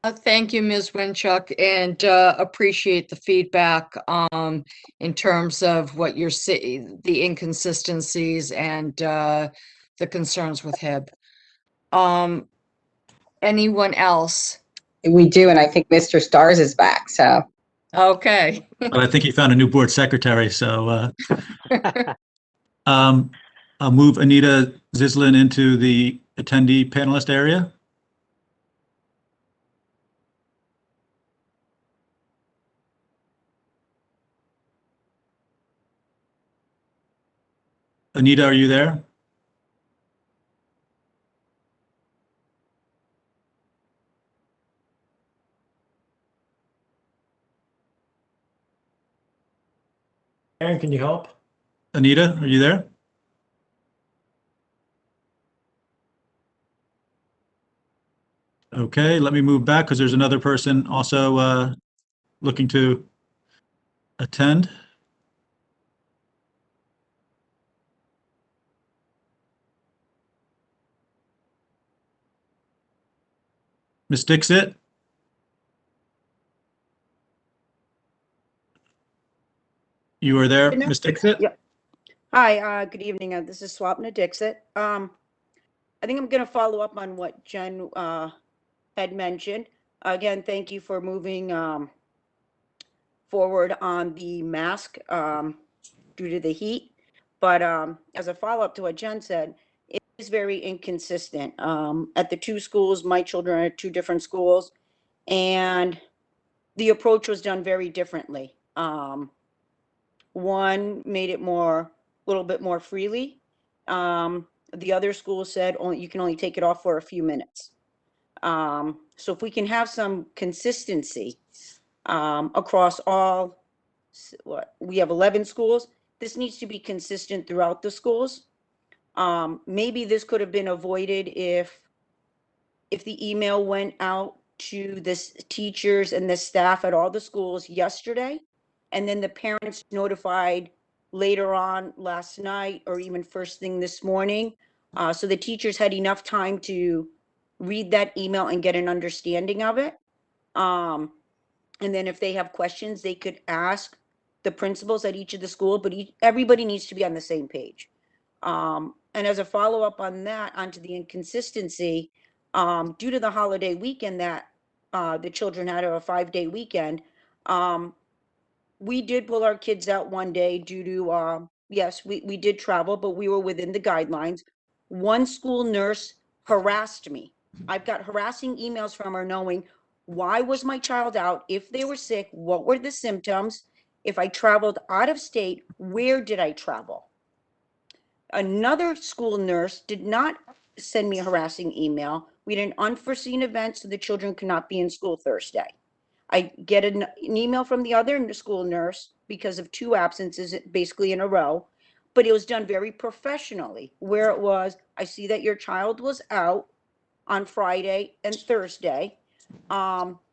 Thank you, Ms. Winchock, and appreciate the feedback in terms of what you're seeing, the inconsistencies and the concerns with HIB. Anyone else? We do, and I think Mr. Stars is back, so. Okay. But I think he found a new board secretary, so I'll move Aneta Zislin into the attendee panelist area. Aneta, are you there? Aaron, can you help? Aneta, are you there? Okay, let me move back because there's another person also looking to attend. Ms. Dixit? You are there, Ms. Dixit? Yep. Hi, good evening. This is Swapna Dixit. I think I'm going to follow up on what Jen had mentioned. Again, thank you for moving forward on the mask due to the heat. But as a follow-up to what Jen said, it is very inconsistent. At the 2 schools, my children are at 2 different schools, and the approach was done very differently. One made it a little bit more freely. The other school said you can only take it off for a few minutes. So if we can have some consistency across all, we have 11 schools. This needs to be consistent throughout the schools. Maybe this could have been avoided if the email went out to the teachers and the staff at all the schools yesterday. And then the parents notified later on last night or even first thing this morning. So the teachers had enough time to read that email and get an understanding of it. And then if they have questions, they could ask the principals at each of the school, but everybody needs to be on the same page. And as a follow-up on that, onto the inconsistency, due to the holiday weekend that the children had, a 5-day weekend, we did pull our kids out one day due to, yes, we did travel, but we were within the guidelines. One school nurse harassed me. I've got harassing emails from her knowing why was my child out, if they were sick, what were the symptoms, if I traveled out of state, where did I travel? Another school nurse did not send me a harassing email. We had an unforeseen event, so the children could not be in school Thursday. I get an email from the other school nurse because of 2 absences basically in a row, but it was done very professionally, where it was, I see that your child was out on Friday and Thursday.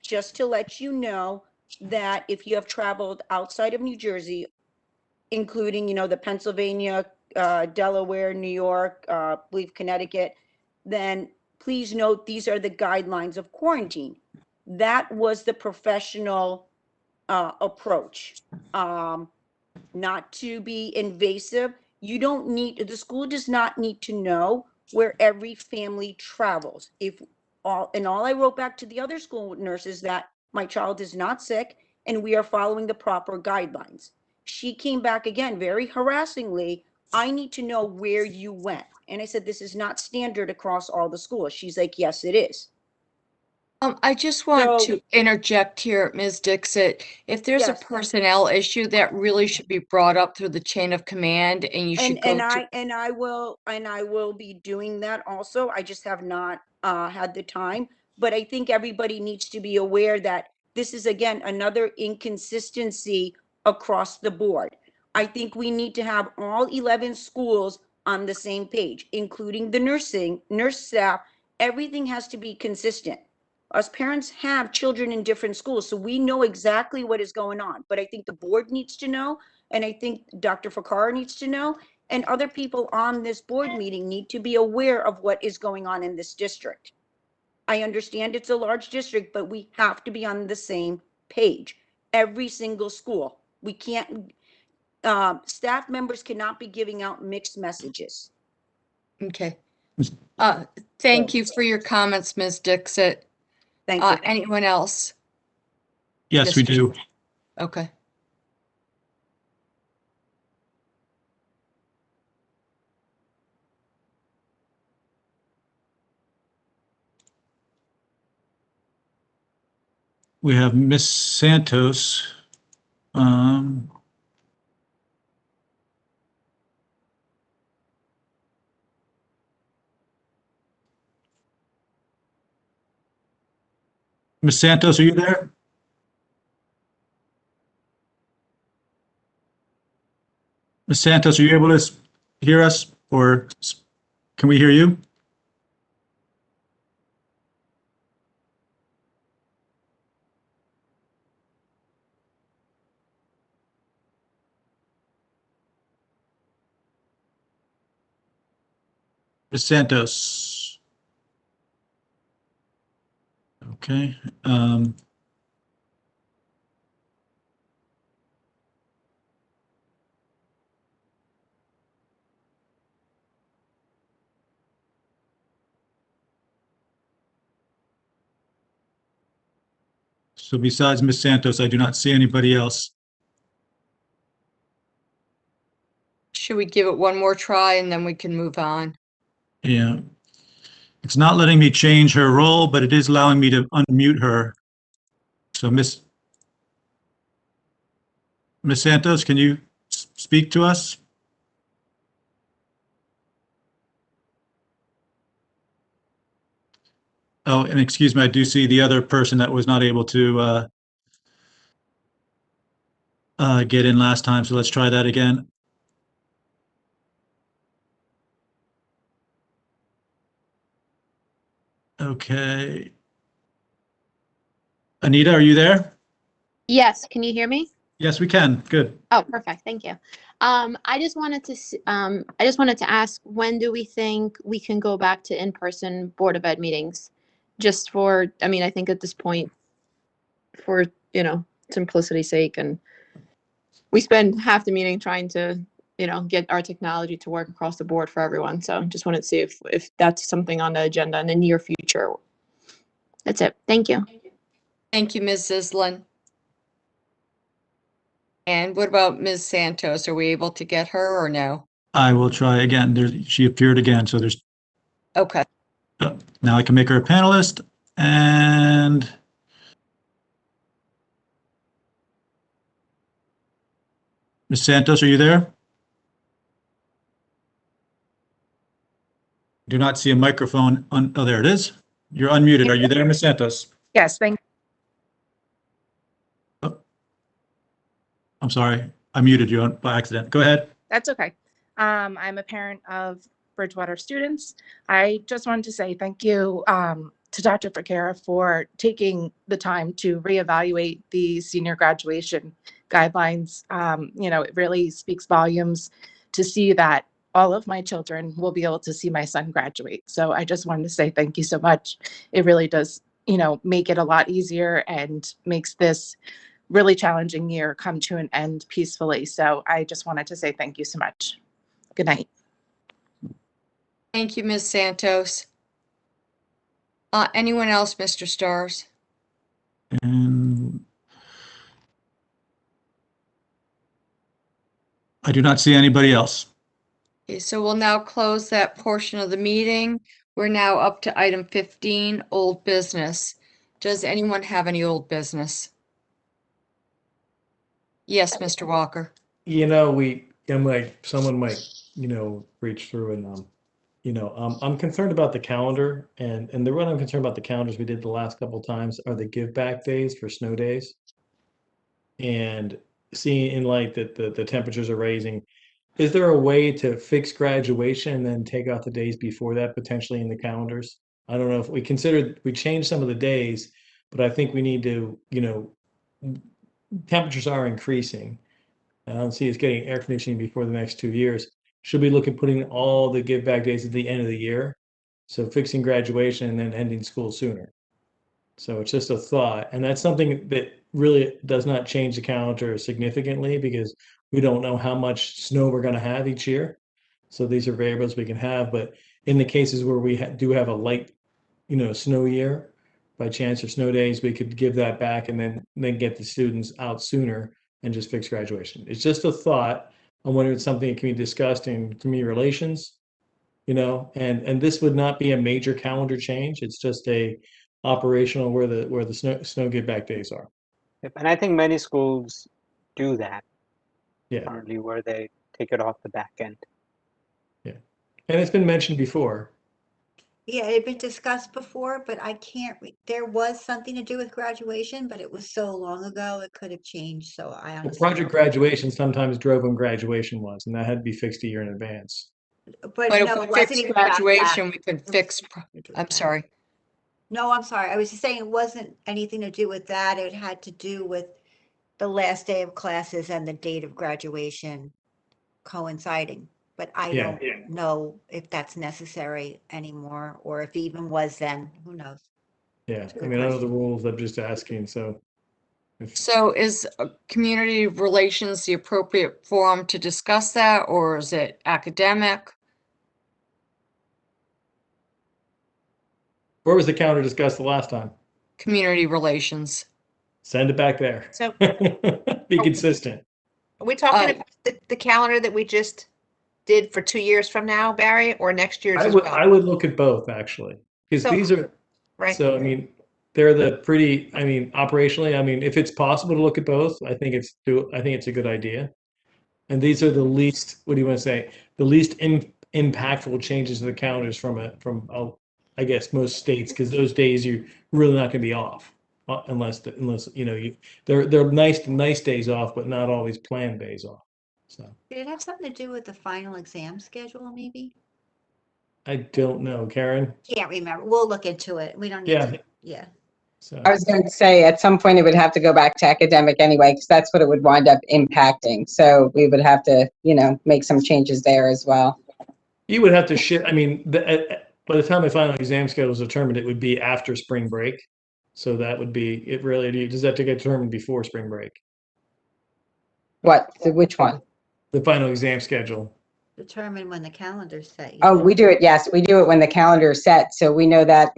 Just to let you know that if you have traveled outside of New Jersey, including, the Pennsylvania, Delaware, New York, I believe Connecticut, then please note these are the guidelines of quarantine. That was the professional approach. Not to be invasive. The school does not need to know where every family travels. All I wrote back to the other school nurses that my child is not sick and we are following the proper guidelines. She came back again very harassingly. I need to know where you went. And I said, this is not standard across all the schools. She's like, yes, it is. I just want So- to interject here, Ms. Dixit. If there's a Yes. personnel issue, that really should be brought up through the chain of command, and you should go to. I will be doing that also. I just have not had the time. But I think everybody needs to be aware that this is again another inconsistency across the board. I think we need to have all 11 schools on the same page, including the nurse staff. Everything has to be consistent. Us parents have children in different schools, so we know exactly what is going on. But I think the board needs to know, and I think Dr. Fakar needs to know, and other people on this board meeting need to be aware of what is going on in this district. I understand it's a large district, but we have to be on the same page. Every single school. We can't, staff members cannot be giving out mixed messages. Okay. Thank you for your comments, Ms. Dixit. Thank you. Anyone else? Yes, we do. Okay. We have Miss Santos. Miss Santos, are you there? Miss Santos, are you able to hear us, or can we hear you? Miss Santos. Okay. So besides Miss Santos, I do not see anybody else. Should we give it one more try and then we can move on? Yeah. It's not letting me change her role, but it is allowing me to unmute her. So Miss Santos, can you speak to us? Oh, and excuse me, I do see the other person that was not able to get in last time, so let's try that again. Okay. Aneta, are you there? Yes, can you hear me? Yes, we can. Good. Oh, perfect. Thank you. I just wanted to ask, when do we think we can go back to in-person Board of Ed meetings? Just for, I mean, I think at this point, for, simplicity's sake, and we spend half the meeting trying to, get our technology to work across the board for everyone. So just wanted to see if that's something on the agenda in the near future. That's it. Thank you. Thank you, Ms. Zislin. And what about Ms. Santos? Are we able to get her or no? I will try again. She appeared again, so there's Okay. now I can make her a panelist. And Ms. Santos, are you there? Do not see a microphone on. Oh, there it is. You're unmuted. Are you there, Ms. Santos? Yes, thank Oh, I'm sorry. I muted you by accident. Go ahead. That's okay. I'm a parent of Bridgewater students. I just wanted to say thank you to Dr. Ficara for taking the time to reevaluate the senior graduation guidelines. It really speaks volumes to see that all of my children will be able to see my son graduate. So I just wanted to say thank you so much. It really does, make it a lot easier and makes this really challenging year come to an end peacefully. So I just wanted to say thank you so much. Good night. Thank you, Ms. Santos. Anyone else, Mr. Stars? And I do not see anybody else. Okay, so we'll now close that portion of the meeting. We're now up to item 15, old business. Does anyone have any old business? Yes, Mr. Walker. Someone might, reach through and, I'm concerned about the calendar, and the reason I'm concerned about the calendars we did the last couple of times are the give back days for snow days. And seeing in light that the temperatures are raising, is there a way to fix graduation and then take out the days before that potentially in the calendars? I don't know if we changed some of the days, but I think we need to, temperatures are increasing. I don't see us getting air conditioning before the next 2 years. Should we look at putting all the give back days at the end of the year? So fixing graduation and then ending school sooner. So it's just a thought. And that's something that really does not change the calendar significantly because we don't know how much snow we're going to have each year. So these are variables we can have. But in the cases where we do have a light, snow year, by chance or snow days, we could give that back and then get the students out sooner and just fix graduation. It's just a thought. I wonder if it's something that can be discussed in community relations, and this would not be a major calendar change. It's just a operational where the snow give back days are. Yep, and I think many schools do that. Yeah. Currently, where they take it off the back end. Yeah, and it's been mentioned before. Yeah, it had been discussed before, but I can't, there was something to do with graduation, but it was so long ago, it could have changed, so I Well, honestly. project graduation sometimes drove when graduation was, and that had to be fixed a year in advance. But if no, we it wasn't fix even about that. graduation, we could fix, I'm sorry. No, I'm sorry. I was just saying it wasn't anything to do with that. It had to do with the last day of classes and the date of graduation coinciding. But I Yeah. don't know if that's necessary anymore, or if it even was then. Who knows? Yeah, That's a I good mean, I know the question. rules, I'm just asking, so. So is community relations the appropriate forum to discuss that, or is it academic? Where was the calendar discussed the last time? Community relations. Send it back there. So Be consistent. are we talking about the calendar that we just did for 2 years from now, Barry, or next year's as well? I would look at both actually, because So- these are, Right. so I mean, they're operationally, I mean, if it's possible to look at both, I think it's a good idea. And these are the least, what do you want to say? The least impactful changes to the calendars from I guess most states, because those days you're really not going to be off unless they're nice days off, but not always planned days off. So Did it have something to do with the final exam schedule, maybe? I don't know, Karen. Can't remember. We'll look into it. We don't need Yeah. to, yeah. So, I was going to say, at some point, it would have to go back to academic anyway, because that's what it would wind up impacting. So we would have to, make some changes there as well. you would have to shift, I mean, by the time the final exam schedule is determined, it would be after spring break. So that would be, it really, does that have to get determined before spring break? Which one? The final exam schedule. Determine when the calendar's set. Oh, we do it. Yes, we do it when the calendar is set. So we know that,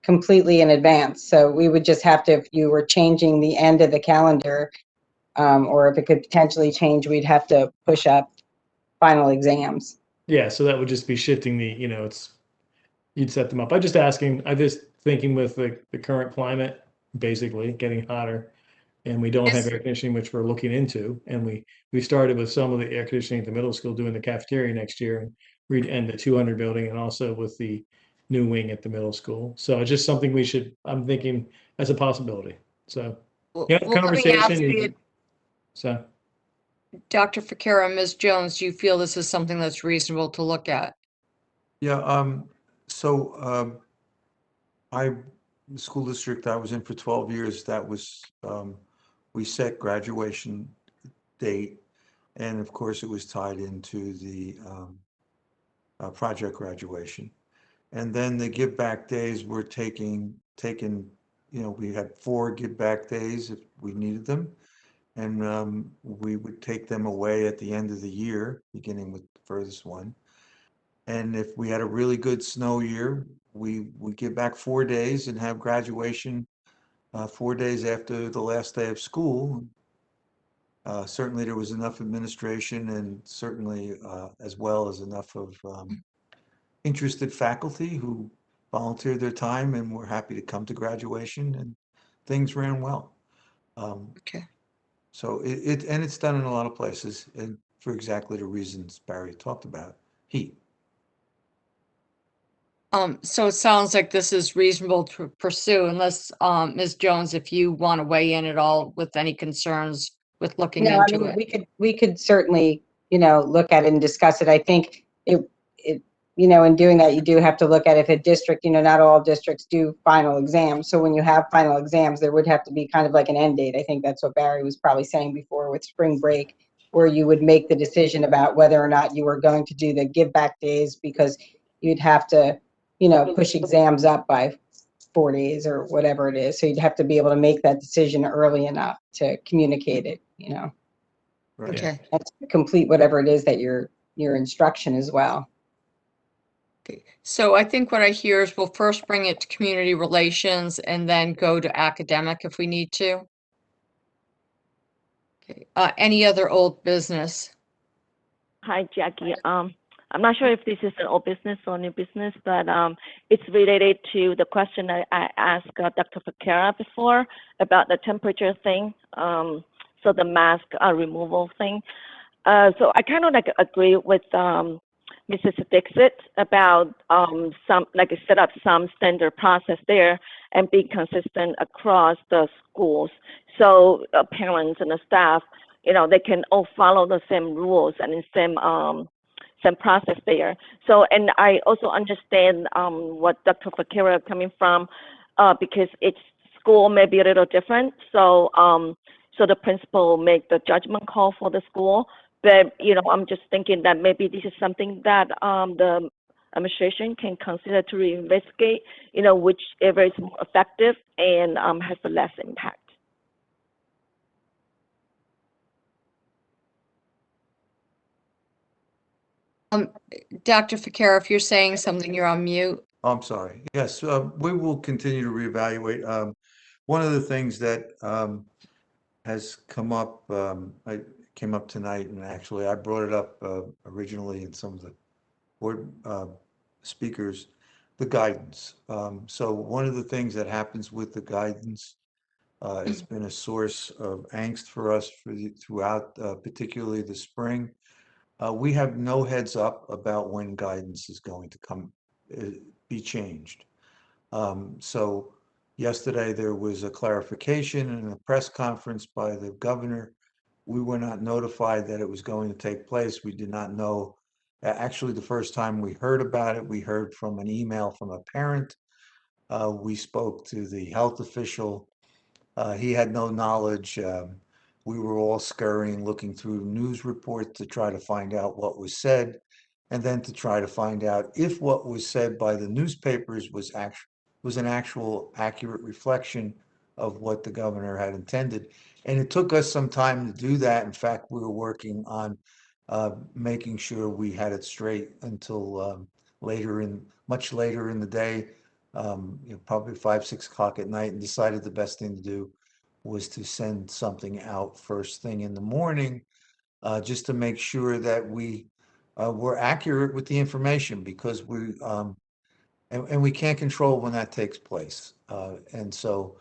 completely in advance. So we would just have to, if you were changing the end of the calendar, or if it could potentially change, we'd have to push up final exams. Yeah, so that would just be shifting the, you'd set them up. I'm just thinking with the current climate, basically getting hotter, and we don't have air conditioning, which we're looking into. And we started with some of the air conditioning at the middle school, doing the cafeteria next year, and the 200 building, and also with the new wing at the middle school. So it's just something I'm thinking as a possibility. So, conversation. So, Dr. Fakira and Ms. Jones, do you feel this is something that's reasonable to look at? Yeah, so the school district I was in for 12 years, that was, we set graduation date, and of course it was tied into the project graduation. And then the give back days were taken, we had 4 give back days if we needed them. And we would take them away at the end of the year, beginning with the furthest one. And if we had a really good snow year, we would give back 4 days and have graduation 4 days after the last day of school. Certainly there was enough administration, and certainly as well as enough of interested faculty who volunteered their time and were happy to come to graduation, and things ran well. Okay. So it's done in a lot of places, and for exactly the reasons Barry talked about, heat. So it sounds like this is reasonable to pursue, unless, Ms. Jones, if you want to weigh in at all with any concerns with looking No, I into mean, it. we could certainly, look at it and discuss it. I think in doing that, you do have to look at if a district, not all districts do final exams. So when you have final exams, there would have to be kind of like an end date. I think that's what Barry was probably saying before with spring break, where you would make the decision about whether or not you were going to do the give back days, because you'd have to, push exams up by 4 days or whatever it is. So you'd have to be able to make that decision early enough to communicate it, Right. Okay. and to complete whatever it is that your instruction as well. Okay. So I think what I hear is we'll first bring it to community relations and then go to academic if we need to. Okay. Any other old business? Hi, Jackie. I'm not sure if this is an old business or new business, but it's related to the question I asked Dr. Fakira before about the temperature thing. So the mask removal thing. So I kind of agree with Mrs. Dixit about set up some standard process there and be consistent across the schools. So parents and the staff, they can all follow the same rules and the same process there. So, and I also understand what Dr. Fakira is coming from, because each school may be a little different. So, so the principal make the judgment call for the school. But, I'm just thinking that maybe this is something that the administration can consider to reinvestigate, whichever is more effective and has the less impact. Dr. Fakira, if you're saying something, you're on mute. Oh, I'm sorry. Yes, we will continue to reevaluate. One of the things that has come up, I came up tonight, and actually I brought it up originally in some of the board speakers, the guidance. So one of the things that happens with the guidance, it's been a source of angst for us throughout, particularly the spring. We have no heads up about when guidance is going to be changed. So yesterday there was a clarification and a press conference by the governor. We were not notified that it was going to take place. We did not know. Actually, the first time we heard about it, we heard from an email from a parent We spoke to the health official. He had no knowledge. We were all scurrying, looking through news reports to try to find out what was said, and then to try to find out if what was said by the newspapers was an actual accurate reflection of what the governor had intended. And it took us some time to do that. In fact, we were working on making sure we had it straight until much later in the day, probably 5, 6 o'clock at night, and decided the best thing to do was to send something out first thing in the morning, just to make sure that we were accurate with the information, because and we can't control when that takes place. And so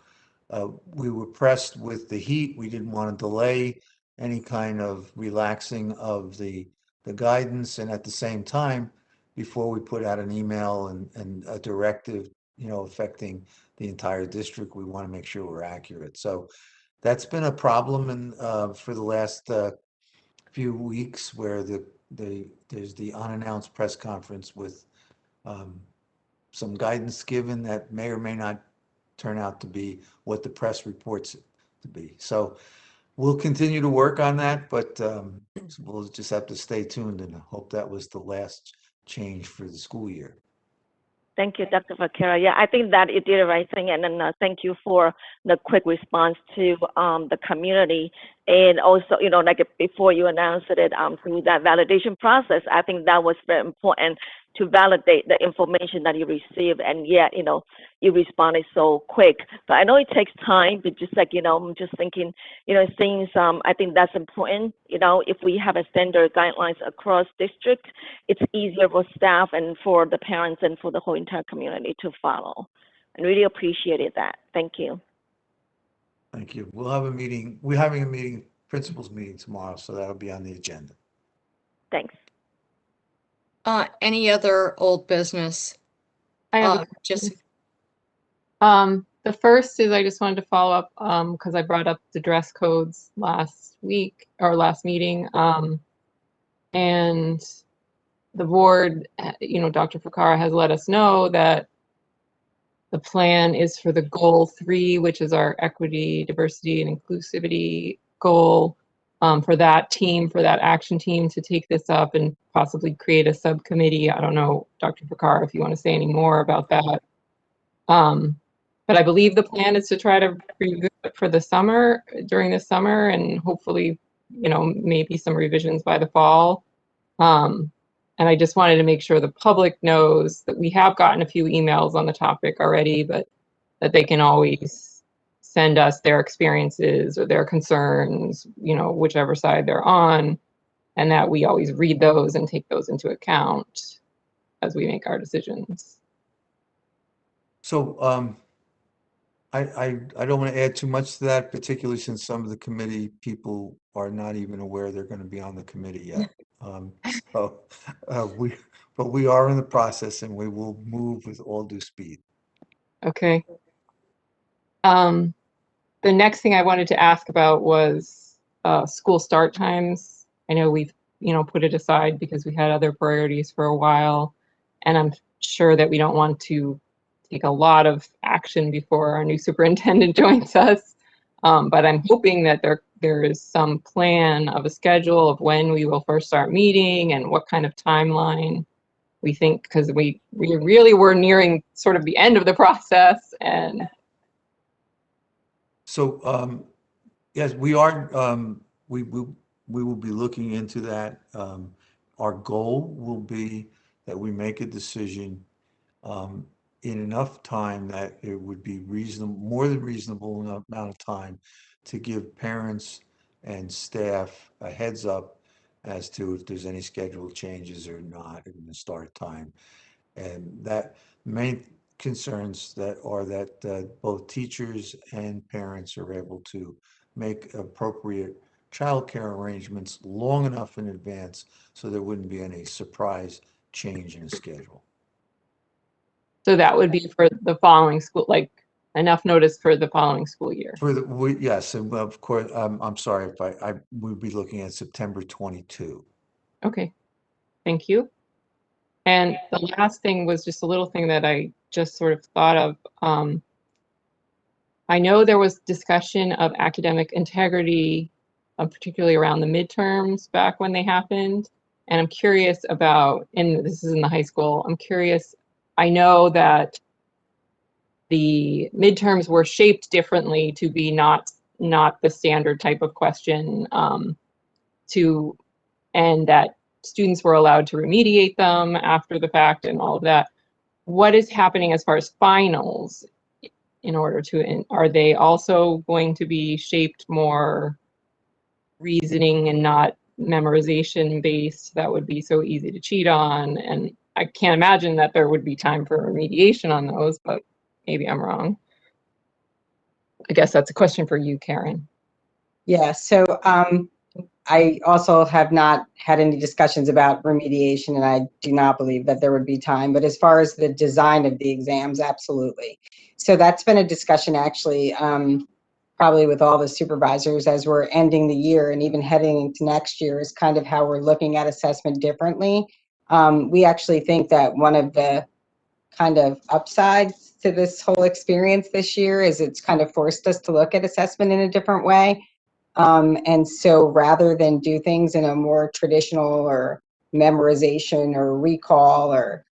we were pressed with the heat. We didn't want to delay any kind of relaxing of the guidance. And at the same time, before we put out an email and a directive, affecting the entire district, we want to make sure we're accurate. So that's been a problem for the last few weeks, where there's the unannounced press conference with some guidance given that may or may not turn out to be what the press reports it to be. So we'll continue to work on that, but we'll just have to stay tuned and hope that was the last change for the school year. Thank you, Dr. Vaquera. Yeah, I think that you did the right thing, and then thank you for the quick response to the community, and also, like before you announced it, through that validation process, I think that was very important to validate the information that you received, and yet, you responded so quick. But I know it takes time, but just like, I'm just thinking, seeing I think that's important. If we have a standard guidelines across district, it's easier for staff and for the parents and for the whole entire community to follow. I really appreciated that. Thank you. Thank you. We'll have a meeting. We're having a meeting, principals meeting tomorrow, so that'll be on the agenda. Thanks. Any other old business? I have the first is, I just wanted to follow up because I brought up the dress codes last week or last meeting, and the board, Dr. Ficarra has let us know that the plan is for the goal 3, which is our equity, diversity, and inclusivity goal, for that action team to take this up and possibly create a subcommittee. I don't know, Dr. Ficarra, if you want to say any more about that. But I believe the plan is to try to review it for the summer, during the summer, and hopefully, maybe some revisions by the fall. And I just wanted to make sure the public knows that we have gotten a few emails on the topic already, but that they can always send us their experiences or their concerns, whichever side they're on, and that we always read those and take those into account as we make our decisions. So I don't want to add too much to that, particularly since some of the committee people are not even aware they're going to be on the committee yet. But we are in the process, and we will move with all due speed. Okay. The next thing I wanted to ask about was school start times. I know we've, put it aside because we had other priorities for a while, and I'm sure that we don't want to take a lot of action before our new superintendent joins us. But I'm hoping that there is some plan of a schedule of when we will first start meeting and what kind of timeline we think, because we really were nearing sort of the end of the process. And so yes, we are. We will be looking into that. Our goal will be that we make a decision in enough time that it would be reasonable, more than reasonable amount of time to give parents and staff a heads up as to if there's any schedule changes or not in the start time. And that main concerns that are that both teachers and parents are able to make appropriate childcare arrangements long enough in advance so there wouldn't be any surprise change in the schedule. so that would be for the following school, like enough notice for the following school year. Yes, and of course, I'm sorry if I would be looking at September 22. Okay, thank you. And the last thing was just a little thing that I just sort of thought of. I know there was discussion of academic integrity, particularly around the midterms back when they happened. And I'm curious about, and this is in the high school, I'm curious, I know that the midterms were shaped differently to be not the standard type of question, and that students were allowed to remediate them after the fact and all of that. What is happening as far as finals in order to, are they also going to be shaped more reasoning and not memorization based? That would be so easy to cheat on. And I can't imagine that there would be time for remediation on those, but maybe I'm wrong. I guess that's a question for you, Karen. Yeah, so I also have not had any discussions about remediation, and I do not believe that there would be time. But as far as the design of the exams, absolutely. So that's been a discussion actually, probably with all the supervisors as we're ending the year and even heading into next year, is kind of how we're looking at assessment differently. We actually think that one of the kind of upsides to this whole experience this year is it's kind of forced us to look at assessment in a different way. And so rather than do things in a more traditional or memorization or recall, or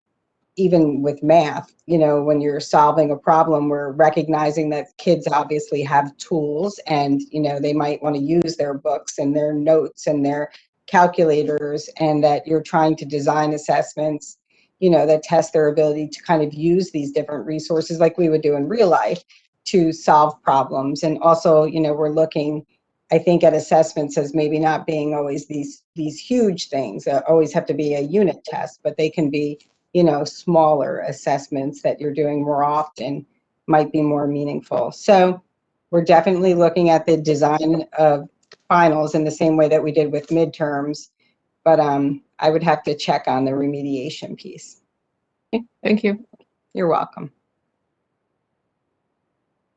even with math, you know, when you're solving a problem, we're recognizing that kids obviously have tools and, you know, they might want to use their books and their notes and their calculators, and that you're trying to design assessments, you know, that test their ability to kind of use these different resources like we would do in real life to solve problems. And also, you know, we're looking, I think, at assessments as maybe not being always these huge things that always have to be a unit test, but they can be, you know, smaller assessments that you're doing more often, might be more meaningful. So we're definitely looking at the design of finals in the same way that we did with midterms, but I would have to check on the remediation piece. Okay, thank you. You're welcome.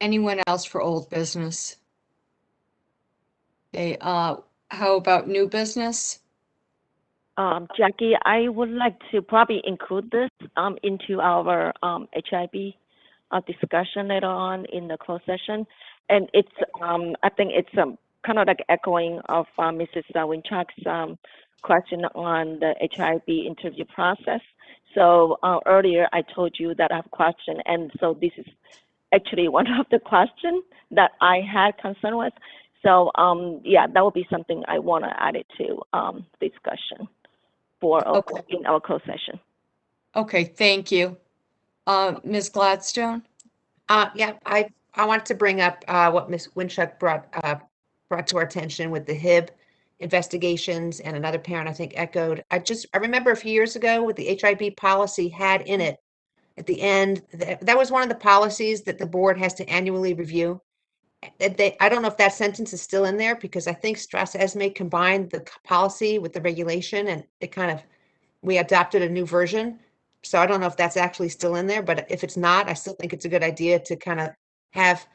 Anyone else for old business? Okay, how about new business? Jackie, I would like to probably include this into our HIB discussion later on in the closed session. And it's, I think it's kind of like echoing of Mrs. Winchock's question on the HIB interview process. So earlier I told you that I have a question, and so this is actually one of the questions that I had concern with. So yeah, that would be something I want to add it to discussion for in our closed session. Okay, thank you. Ms. Gladstone? Yeah, I wanted to bring up what Ms. Winchock brought to our attention with the HIB investigations, and another parent I think echoed. I remember a few years ago what the HIB policy had in it at the end. That was one of the policies that the board has to annually review. I don't know if that sentence is still in there, because I think Strauss Esme combined the policy with the regulation, and it kind of, we adopted a new version. So I don't know if that's actually still in there, but if it's not, I still think it's a good idea to kind of have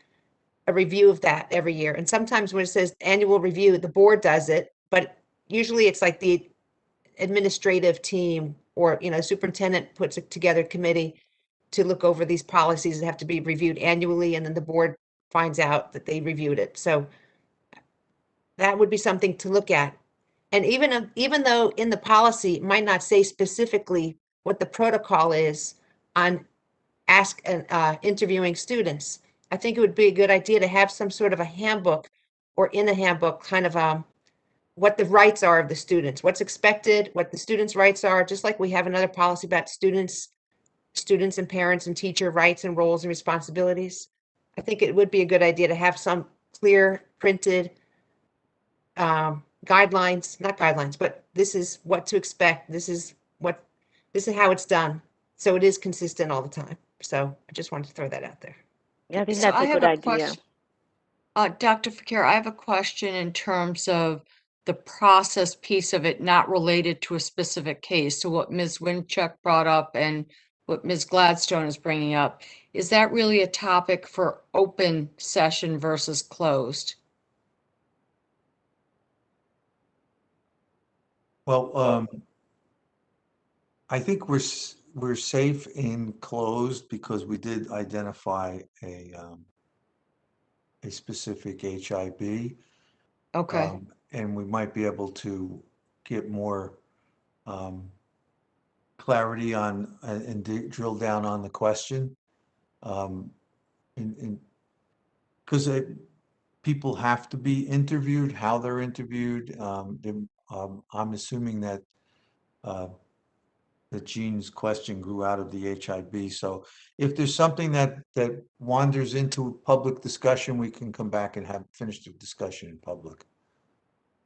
a review of that every year. And sometimes when it says annual review, the board does it, but usually it's like the administrative team or, you know, superintendent puts together a committee to look over these policies that have to be reviewed annually, and then the board finds out that they reviewed it. So that would be something to look at. And even though in the policy it might not say specifically what the protocol is on interviewing students, I think it would be a good idea to have some sort of a handbook, or in a handbook, kind of what the rights are of the students, what's expected, what the students' rights are, just like we have another policy about students and parents and teacher rights and roles and responsibilities. I think it would be a good idea to have some clear printed guidelines, not guidelines, but this is what to expect. This is how it's done. So it is consistent all the time. So I just wanted to throw that out there. Yeah, I think So that's I a have good a idea. question. Dr. Fakir, I have a question in terms of the process piece of it, not related to a specific case. So what Ms. Winchock brought up and what Ms. Gladstone is bringing up, is that really a topic for open session versus closed? Well, I think we're safe in closed because we did identify a specific HIB. Okay. And we might be able to get more clarity on and drill down on the question. Because people have to be interviewed, how they're interviewed. I'm assuming that Jean's question grew out of the HIB. So if there's something that wanders into public discussion, we can come back and finish the discussion in public.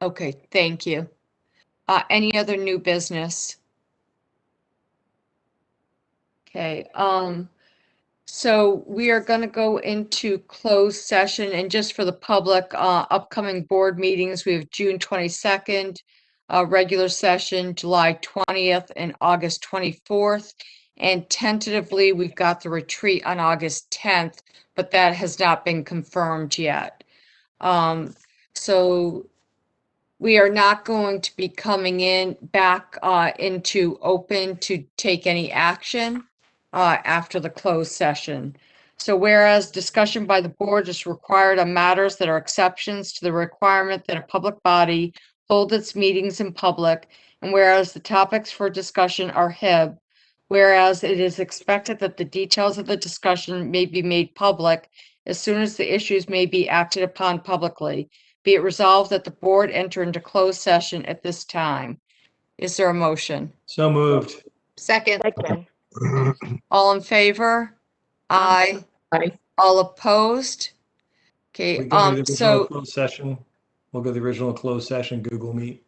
Okay, thank you. Any other new business? Okay, so we are going to go into closed session, and just for the public, upcoming board meetings, we have June 22nd, regular session, July 20th and August 24th. And tentatively, we've got the retreat on August 10th, but that has not been confirmed yet. So we are not going to be coming back into open to take any action after the closed session. So whereas discussion by the board is required on matters that are exceptions to the requirement that a public body hold its meetings in public, and whereas the topics for discussion are HIB, whereas it is expected that the details of the discussion may be made public as soon as the issues may be acted upon publicly, be it resolved that the board enter into closed session at this time. Is there a motion? So moved. Second. All in favor? Aye. Aye. All opposed? We Okay, go to the original so, closed session. We'll go to the original closed session, Google Meet.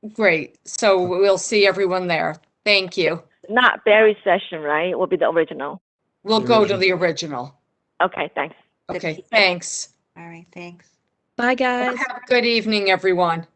great. So we'll see everyone there. Thank you. Not Barry's session, right? It will be the original. We'll go to the original. Okay, thanks. Okay, thanks. All right, thanks. Bye, guys. Have a good evening, everyone.